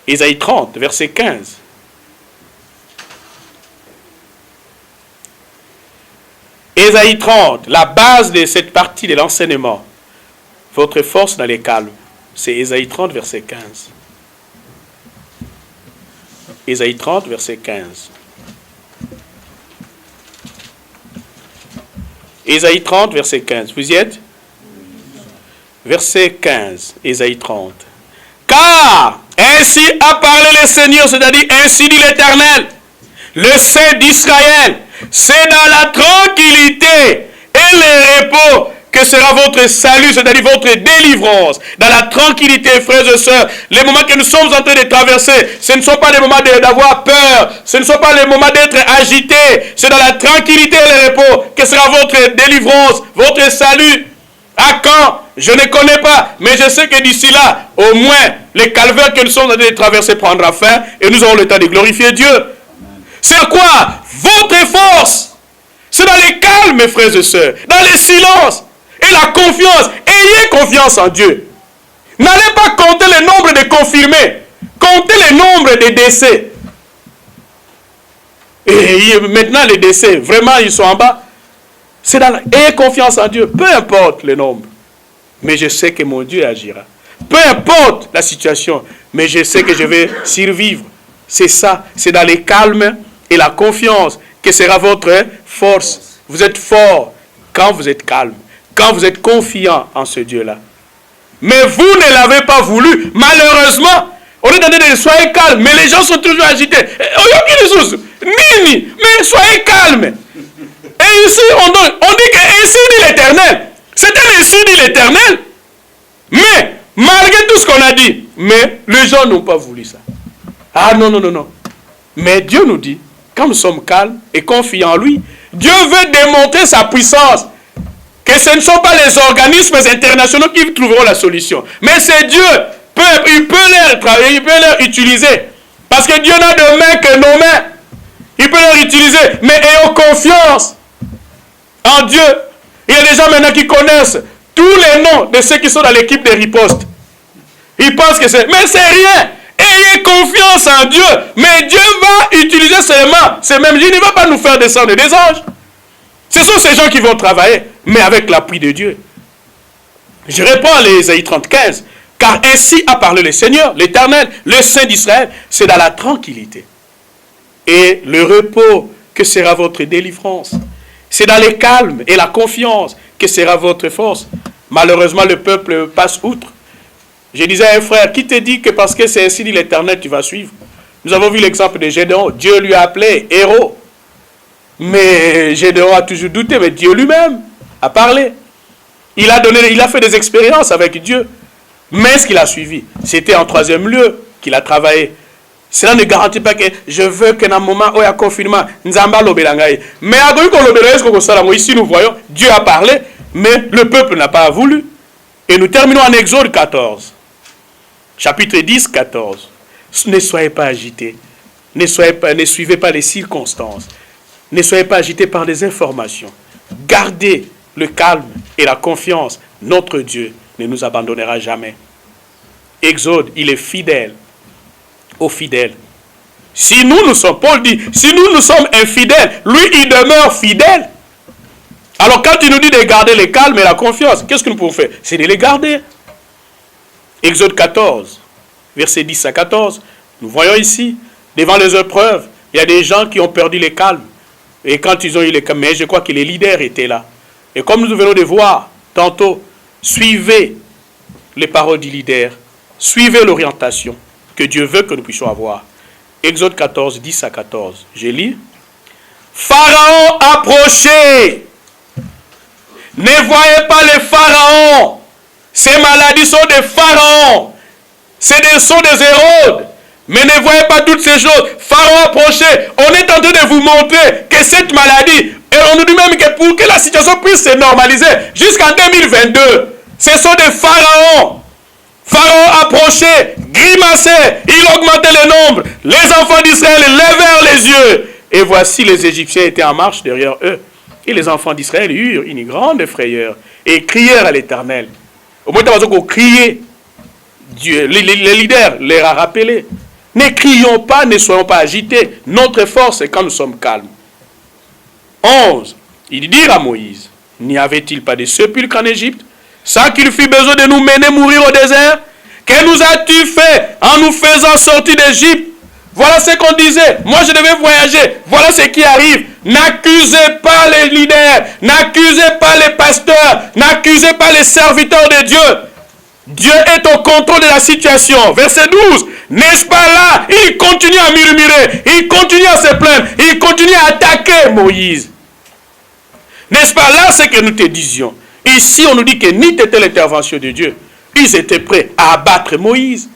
D: Ésaïe 30, verset 15. Ésaïe 30, la base de cette partie de l'enseignement. Votre force dans les calmes. C'est Ésaïe 30, verset 15. Ésaïe 30, verset 15. Ésaïe 30, verset 15. Vous y êtes? Verset 15, Ésaïe 30. Car ainsi a parlé le Seigneur, c'est-à-dire ainsi dit l'Éternel, le Saint d'Israël, c'est dans la tranquillité et le repos que sera votre salut, c'est-à-dire votre délivrance. Dans la tranquillité, frères et sœurs, les moments que nous sommes en train de traverser, ce ne sont pas les moments d'avoir peur, ce ne sont pas les moments d'être agités, c'est dans la tranquillité et le repos que sera votre délivrance, votre salut. À quand? Je ne connais pas, mais je sais que d'ici là, au moins, le calvaire que nous sommes en train de traverser prendra fin et nous aurons le temps de glorifier Dieu. C'est quoi? Votre force. C'est dans les calmes, mes frères et sœurs, dans les silences et la confiance. Ayez confiance en Dieu. N'allez pas compter le nombre de confirmés. Comptez le nombre de décès. Et maintenant, les décès, vraiment, ils sont en bas. C'est dans ayez confiance en Dieu, peu importe le nombre. Mais je sais que mon Dieu agira. Peu importe la situation, mais je sais que je vais survivre. C'est ça, c'est dans les calmes et la confiance qui sera votre force. Vous êtes fort quand vous êtes calme, quand vous êtes confiant en ce Dieu-là. Mais vous ne l'avez pas voulu, malheureusement. On est en train de dire, soyez calme, mais les gens sont toujours agités. Mais soyez calme. Et ici, on dit que ainsi dit l'Éternel. C'est ainsi dit l'Éternel. Mais, malgré tout ce qu'on a dit, mais les gens n'ont pas voulu ça. Ah non, non, non, non. Mais Dieu nous dit, quand nous sommes calmes et confiants en lui, Dieu veut démontrer sa puissance. Que ce ne sont pas les organismes internationaux qui trouveront la solution. Mais c'est Dieu. Il peut les utiliser. Parce que Dieu n'a de main que nos mains. Il peut les utiliser. Mais ayons confiance en Dieu. Il y a des gens maintenant qui connaissent tous les noms de ceux qui sont dans l'équipe de riposte. Ils pensent que c'est... Mais c'est rien. Ayez confiance en Dieu. Mais Dieu va utiliser seulement ces mêmes. Il ne va pas nous faire descendre des anges. Ce sont ces gens qui vont travailler, mais avec l'appui de Dieu. Je réponds à l'Ésaïe 30:15. Car ainsi a parlé le Seigneur, l'Éternel, le Saint d'Israël. C'est dans la tranquillité et le repos que sera votre délivrance. C'est dans le calme et la confiance que sera votre force. Malheureusement, le peuple passe outre. Je disais à un frère, qui te dit que parce que c'est ainsi dit l'Éternel, tu vas suivre? Nous avons vu l'exemple de Gédéon. Dieu lui a appelé héros. Mais Gédéon a toujours douté, mais Dieu lui-même a parlé. Il a fait des expériences avec Dieu. Mais ce qu'il a suivi, c'était en troisième lieu qu'il a travaillé. Cela ne garantit pas que je veux que dans un moment où il y a confinement, Nzamba lobelangaye. Mais ici nous voyons, Dieu a parlé, mais le peuple n'a pas voulu. Et nous terminons en Exode 14. Chapitre 10, 14. Ne soyez pas agités. Ne suivez pas les circonstances. Ne soyez pas agités par des informations. Gardez le calme et la confiance. Notre Dieu ne nous abandonnera jamais. Exode, il est fidèle aux fidèles. Si nous sommes, Paul dit, si nous sommes infidèles, lui, il demeure fidèle. Alors quand il nous dit de garder le calme et la confiance, qu'est-ce que nous pouvons faire? C'est de les garder. Exode 14, versets 10 à 14, nous voyons ici, devant les épreuves, il y a des gens qui ont perdu le calme. Et quand ils ont eu le calme, mais je crois que les leaders étaient là. Et comme nous venons de voir tantôt, suivez les paroles du leader, suivez l'orientation que Dieu veut que nous puissions avoir. Exode 14, 10 à 14, je lis. Pharaon approchez. Ne voyez pas les pharaons. Ces maladies sont des pharaons. Sont des Hérodes. Mais ne voyez pas toutes ces choses. Pharaon approchez. On est en train de vous montrer que cette maladie, et on nous dit même que pour que la situation puisse se normaliser jusqu'en 2022, ce sont des pharaons. Pharaon approchait, grimaçait, il augmentait le nombre. Les enfants d'Israël levèrent les yeux. Et voici les Égyptiens étaient en marche derrière eux. Et les enfants d'Israël eurent une grande frayeur et crièrent à l'Éternel. Au moins, ils criaient. Dieu, les leaders leur a rappelé. Ne crions pas, ne soyons pas agités. Notre force, c'est quand nous sommes calmes. 11. Ils dirent à Moïse, n'y avait-il pas de sépulcre en Égypte, sans qu'il fût besoin de nous mener mourir au désert? Que nous as-tu fait en nous faisant sortir d'Égypte? Voilà ce qu'on disait. Moi, je devais voyager. Voilà ce qui arrive. N'accusez pas les leaders. N'accusez pas les pasteurs. N'accusez pas les serviteurs de Dieu. Dieu est au contrôle de la situation. Verset 12. N'est-ce pas là? Il continue à murmurer. Il continue à se plaindre. Il continue à attaquer Moïse. N'est-ce pas là ce que nous te disions? Ici, on nous dit que ni était l'intervention de Dieu. Ils étaient prêts à abattre Moïse.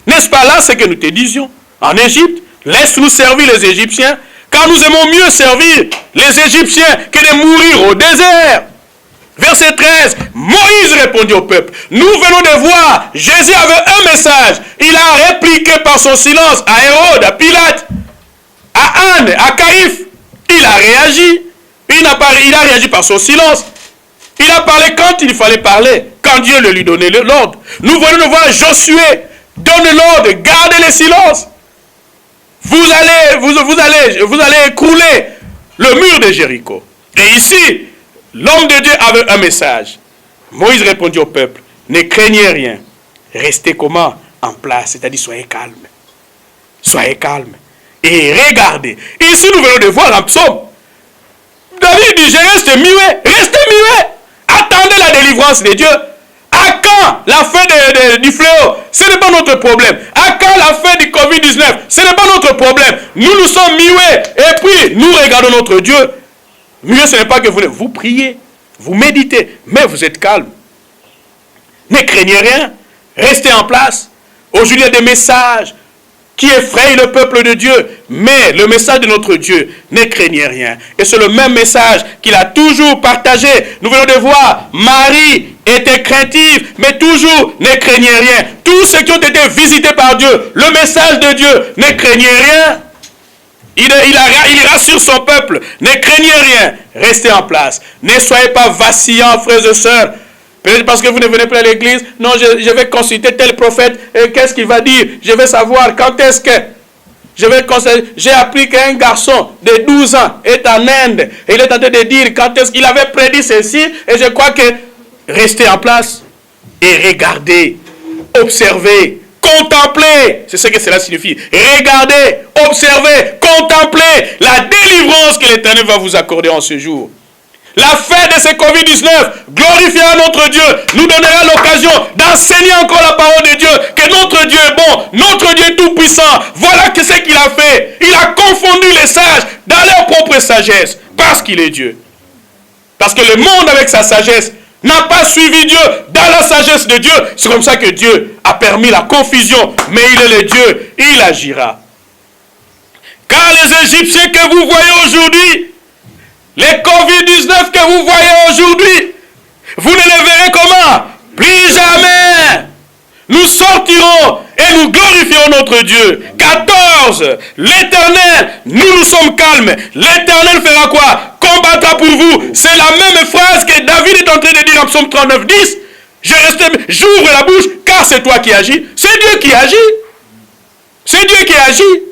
D: N'est-ce pas là ce que nous te disions? En Égypte, laisse-nous servir les Égyptiens, car nous aimons mieux servir les Égyptiens que de mourir au désert. Verset 13, Moïse répondit au peuple, nous venons de voir, Jésus avait un message. Il a répliqué par son silence à Hérode, à Pilate, à Anne, à Caïphe. Il a réagi. Il a réagi par son silence. Il a parlé quand il fallait parler, quand Dieu lui donnait l'ordre. Nous venons de voir Josué donne l'ordre, gardez le silence. Vous allez écrouler le mur de Jéricho. Et ici, l'homme de Dieu avait un message. Moïse répondit au peuple, ne craignez rien. Restez comment? En place, c'est-à-dire soyez calme. Soyez calme. et regardez. Ici, nous venons de voir un psaume. David dit, je reste muet. Restez muet. Attendez la délivrance de Dieu. À quand la fin du fléau? Ce n'est pas notre problème. À quand la fin du Covid-19? Ce n'est pas notre problème. Nous sommes muets. Et puis, nous regardons notre Dieu. Muet, ce n'est pas que vous priez, vous méditez, mais vous êtes calme. Ne craignez rien. Restez en place. Aujourd'hui, il y a des messages qui effrayent le peuple de Dieu. Mais le message de notre Dieu, ne craignez rien. Et c'est le même message qu'il a toujours partagé. Nous venons de voir, Marie était craintive, mais toujours ne craignez rien. Tous ceux qui ont été visités par Dieu, le message de Dieu, ne craignez rien. Il rassure son peuple. Ne craignez rien. Restez en place. Ne soyez pas vacillants, frères et sœurs. Peut-être parce que vous ne venez plus à l'église. Non, je vais consulter tel prophète. Et qu'est-ce qu'il va dire? Je vais savoir quand est-ce que... J'ai appris qu'un garçon de 12 ans est en Inde. Et il est en train de dire quand est-ce qu'il avait prédit ceci. Et je crois que restez en place et regardez, observez, contemplez. C'est ce que cela signifie. Regardez, observez, contemplez la délivrance que l'Éternel va vous accorder en ce jour. La fin de ce Covid-19 glorifiera notre Dieu, nous donnera l'occasion d'enseigner encore la parole de Dieu, que notre Dieu est bon, notre Dieu est tout-puissant. Voilà ce qu'il a fait. Il a confondu les sages dans leur propre sagesse, parce qu'il est Dieu. Parce que le monde avec sa sagesse n'a pas suivi Dieu dans la sagesse de Dieu. C'est comme ça que Dieu a permis la confusion, mais il est le Dieu, il agira. Car les Égyptiens que vous voyez aujourd'hui, les Covid-19 que vous voyez aujourd'hui, vous ne les verrez comment? Plus jamais. Nous sortirons et nous glorifierons notre Dieu. 14. L'Éternel, nous sommes calmes. L'Éternel fera quoi? Combattra pour vous. C'est la même phrase que David est en train de dire en psaume 39, 10. J'ouvre la bouche, car c'est toi qui agis. C'est Dieu qui agit. C'est Dieu qui agit.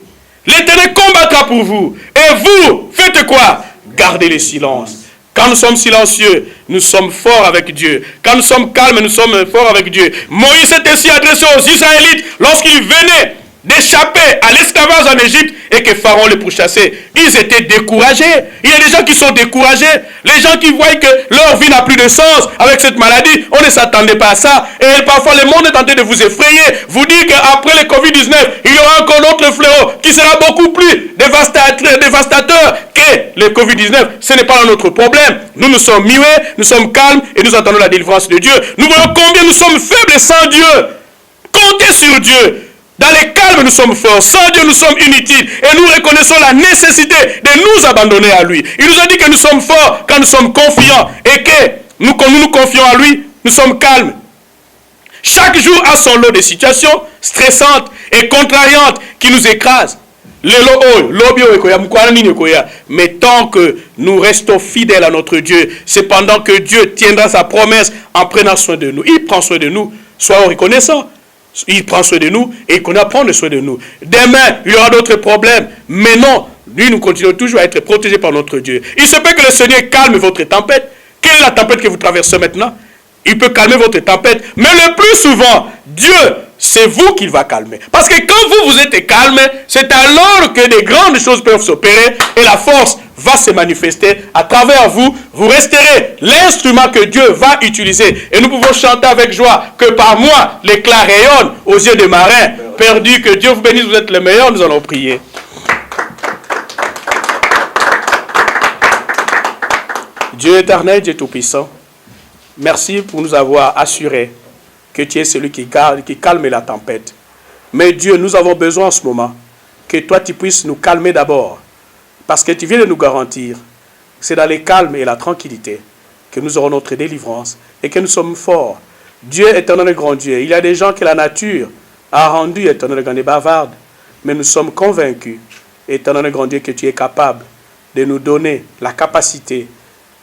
D: L'Éternel combattra pour vous. Et vous, faites quoi? Gardez le silence. Quand nous sommes silencieux, nous sommes forts avec Dieu. Quand nous sommes calmes, nous sommes forts avec Dieu. Moïse s'est ainsi adressé aux Israélites lorsqu'ils venaient d'échapper à l'esclavage en Égypte et que Pharaon les pourchassait. Ils étaient découragés. Il y a des gens qui sont découragés. Les gens qui voient que leur vie n'a plus de sens avec cette maladie. On ne s'attendait pas à ça. Et parfois le monde est tenté de vous effrayer. Vous dire qu'après le Covid-19, il y aura encore d'autres fléaux qui sera beaucoup plus dévastateur que le Covid-19. Ce n'est pas notre problème. Nous sommes muets, nous sommes calmes et nous attendons la délivrance de Dieu. Nous voyons combien nous sommes faibles sans Dieu. Comptez sur Dieu. Dans les calmes, nous sommes forts. Sans Dieu, nous sommes inutiles. Et nous reconnaissons la nécessité de nous abandonner à lui. Il nous a dit que nous sommes forts quand nous sommes confiants. Et que quand nous nous confions à lui, nous sommes calmes. Chaque jour a son lot de situations stressantes et contrariantes qui nous écrasent. Mais tant que nous restons fidèles à notre Dieu, c'est pendant que Dieu tiendra sa promesse en prenant soin de nous. Il prend soin de nous. Soyons reconnaissants. Il prend soin de nous et il connaît prendre soin de nous. Demain, il y aura d'autres problèmes. Mais non, nous continuons toujours à être protégés par notre Dieu. Il se peut que le Seigneur calme votre tempête. Quelle est la tempête que vous traversez maintenant? Il peut calmer votre tempête. Mais le plus souvent, Dieu, c'est vous qu'il va calmer. Parce que quand vous êtes calme, c'est alors que des grandes choses peuvent s'opérer et la force va se manifester à travers vous. Vous resterez l'instrument que Dieu va utiliser. Et nous pouvons chanter avec joie que par moi, l'éclat rayonne aux yeux des marins. Perdus, que Dieu vous bénisse, vous êtes les meilleurs, nous allons prier. Dieu éternel, Dieu tout-puissant, merci pour nous avoir assuré que tu es celui qui calme la tempête. Mais Dieu, nous avons besoin en ce moment que toi tu puisses nous calmer d'abord. Parce que tu viens de nous garantir, c'est dans le calme et la tranquillité que nous aurons notre délivrance et que nous sommes forts. Dieu éternel et grand Dieu, il y a des gens que la nature a rendu éternel et grand Dieu bavardes, mais nous sommes convaincus, éternel et grand Dieu, que tu es capable de nous donner la capacité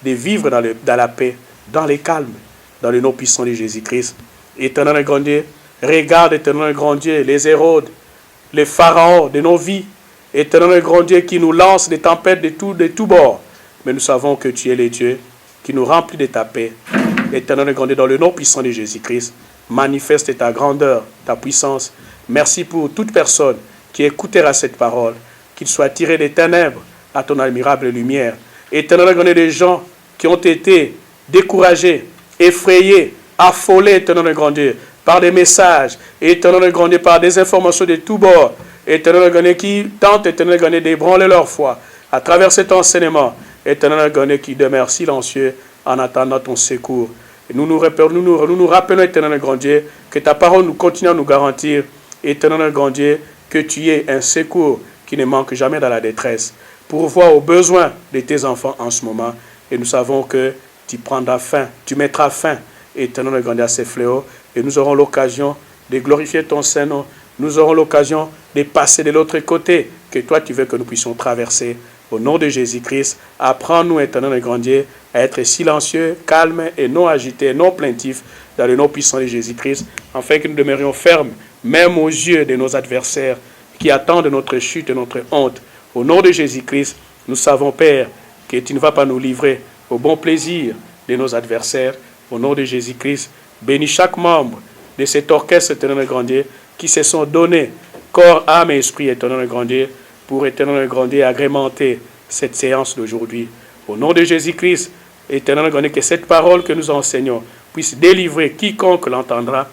D: de vivre dans la paix, dans le calme, dans le nom puissant de Jésus-Christ. Éternel et grand Dieu, regarde, éternel et grand Dieu, les Hérodes, les pharaons de nos vies, éternel et grand Dieu, qui nous lance des tempêtes de tous bords. Mais nous savons que tu es le Dieu qui nous remplit de ta paix. Éternel et grand Dieu, dans le nom puissant de Jésus-Christ, manifeste ta grandeur, ta puissance. Merci pour toute personne qui écoutera cette parole, qu'ils soient tirés des ténèbres à ton admirable lumière. Éternel, on est des gens qui ont été découragés, effrayés, affolés, éternel grand Dieu, par des messages, éternel grand Dieu, par des informations de tous bords, éternel grand Dieu, qui tentent, éternel grand Dieu, d'ébranler leur foi à travers cet enseignement, éternel grand Dieu, qui demeure silencieux en attendant ton secours. Et nous nous rappelons, éternel grand Dieu, que ta parole nous continue à nous garantir, éternel grand Dieu, que tu es un secours qui ne manque jamais dans la détresse, pour voir aux besoins de tes enfants en ce moment. Et nous savons que tu prendras fin, tu mettras fin, éternel grand Dieu, à ces fléaux, et nous aurons l'occasion de glorifier ton Saint-Nom. Nous aurons l'occasion de passer de l'autre côté que toi tu veux que nous puissions traverser. Au nom de Jésus-Christ, apprends-nous, éternel grand Dieu, à être silencieux, calme et non agité, non plaintif, dans le nom puissant de Jésus-Christ, afin que nous demeurions fermes, même aux yeux de nos adversaires qui attendent notre chute et notre honte. Au nom de Jésus-Christ, nous savons, Père, que tu ne vas pas nous livrer au bon plaisir de nos adversaires. Au nom de Jésus-Christ, bénis chaque membre de cet orchestre, éternel grand Dieu, qui se sont donnés corps, âme et esprit, éternel grand Dieu, pour, éternel grand Dieu, agrémenter cette séance d'aujourd'hui. Au nom de Jésus-Christ, éternel grand Dieu, que cette parole que nous enseignons puisse délivrer quiconque l'entendra.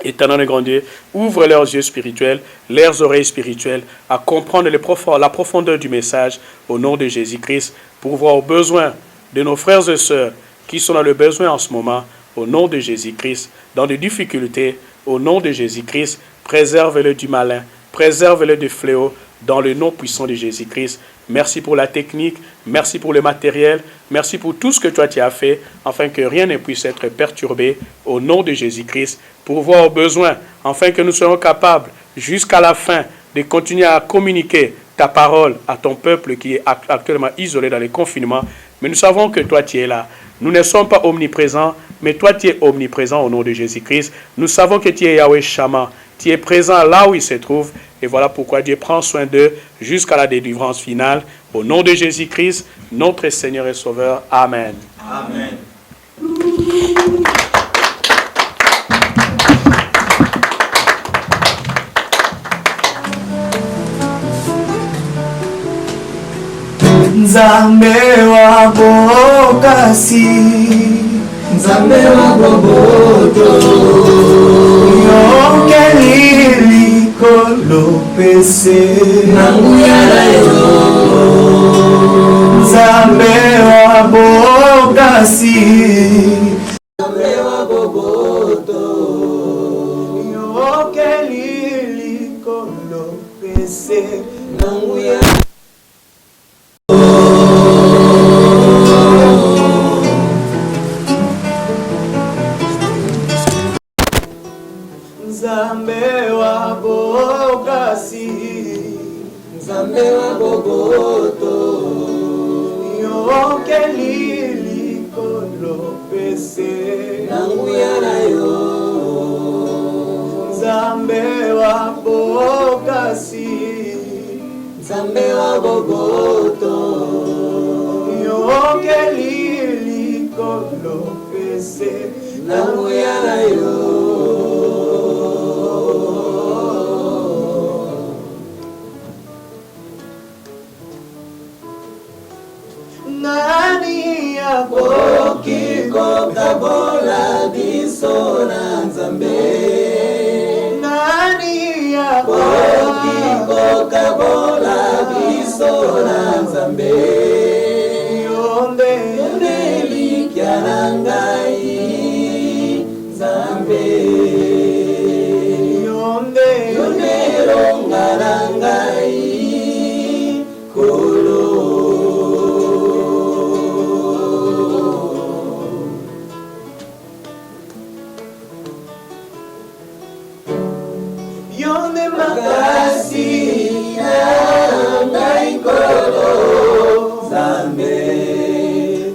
D: Éternel grand Dieu, ouvre leurs yeux spirituels, leurs oreilles spirituelles, à comprendre la profondeur du message au nom de Jésus-Christ, pour voir aux besoins de nos frères et sœurs qui sont dans le besoin en ce moment, au nom de Jésus-Christ, dans des difficultés, au nom de Jésus-Christ, préserve-le du malin, préserve-le du fléau, dans le nom puissant de Jésus-Christ. Merci pour la technique, merci pour le matériel, merci pour tout ce que toi tu as fait, afin que rien ne puisse être perturbé, au nom de Jésus-Christ, pour voir aux besoins, afin que nous soyons capables, jusqu'à la fin, de continuer à communiquer ta parole à ton peuple qui est actuellement isolé dans les confinements. Mais nous savons que toi tu es là. Nous ne sommes pas omniprésents, mais toi tu es omniprésent au nom de Jésus-Christ. Nous savons que tu es Yahweh Shammah. Tu es présent là où il se trouve. Et voilà pourquoi Dieu prend soin d'eux jusqu'à la délivrance finale. Au nom de Jésus-Christ, notre Seigneur et Sauveur. Amen.
A: Amen.
B: Nzambe wa bokasi,
C: Nzambe wa boboto,
B: yokeli likolo pese
C: nanguya na yo.
B: Nzambe wa bokasi,
C: Nzambe wa boboto,
B: yokeli likolo pese
C: nanguya
B: Nzambe wa bokasi,
C: Nzambe wa boboto,
B: yokeli likolo pese
C: nanguya na yo.
B: Nzambe wa bokasi,
C: Nzambe wa boboto,
B: yokeli likolo pese
C: nanguya na yo.
B: nani yako
C: Okikokabola biso na Nzambe,
B: nani yako
C: okikokabola biso na Nzambe,
B: yonde
C: yonde likya na ngai Nzambe,
B: yonde
C: yonde longa na ngai Kolo.
B: yonde
C: Makasi na ngai Kolo Nzambe,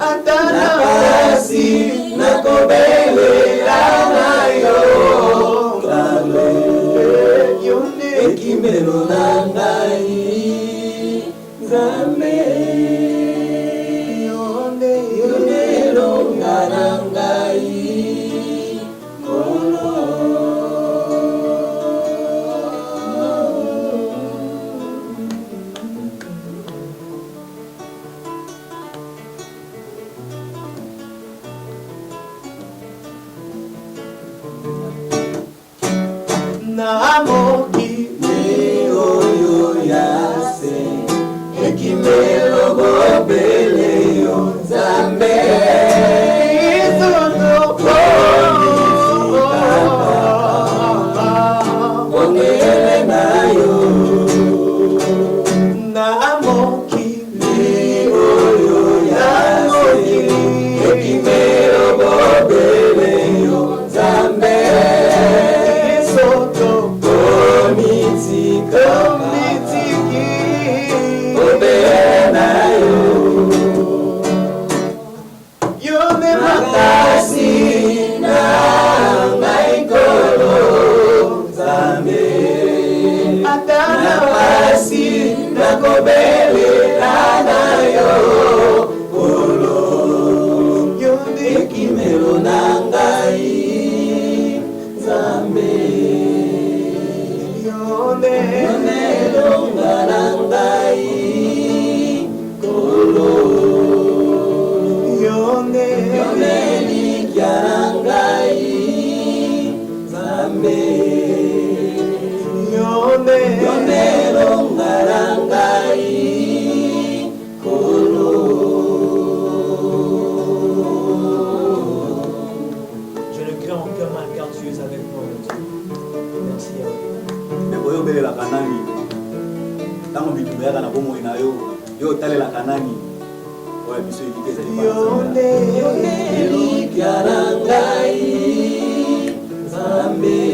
B: atana
C: nakasi nakobelela na yo Nzambe,
B: yonde
C: ekimelo na ngai Nzambe,
B: yonde
C: yonde longa na ngai Kolo.
B: na mokili
C: oyo ya se ekimelo bobele yo Nzambe
B: izono
C: ongele na yo
B: na mokili
C: oyo ya se ekimelo bobele yo Nzambe
B: izono
C: komitika obele na yo
B: yone
C: makasi na ngai kolo Nzambe
B: atana
C: makasi nakobelela na yo kolo
B: yone
C: ekimelo na ngai Nzambe
B: yone
C: elonga na ngai kolo
B: yone
C: elikya na ngai Nzambe
B: yone
C: elonga na ngai kolo.
E: Je le crie en cœur mal car tu es avec moi, mon Dieu. Merci Yahweh.
A: me boyo belela kanani tango bitumba yaka na bomo na yo yo talela kanani oya biso ikike
B: yone
C: elikya na ngai Nzambe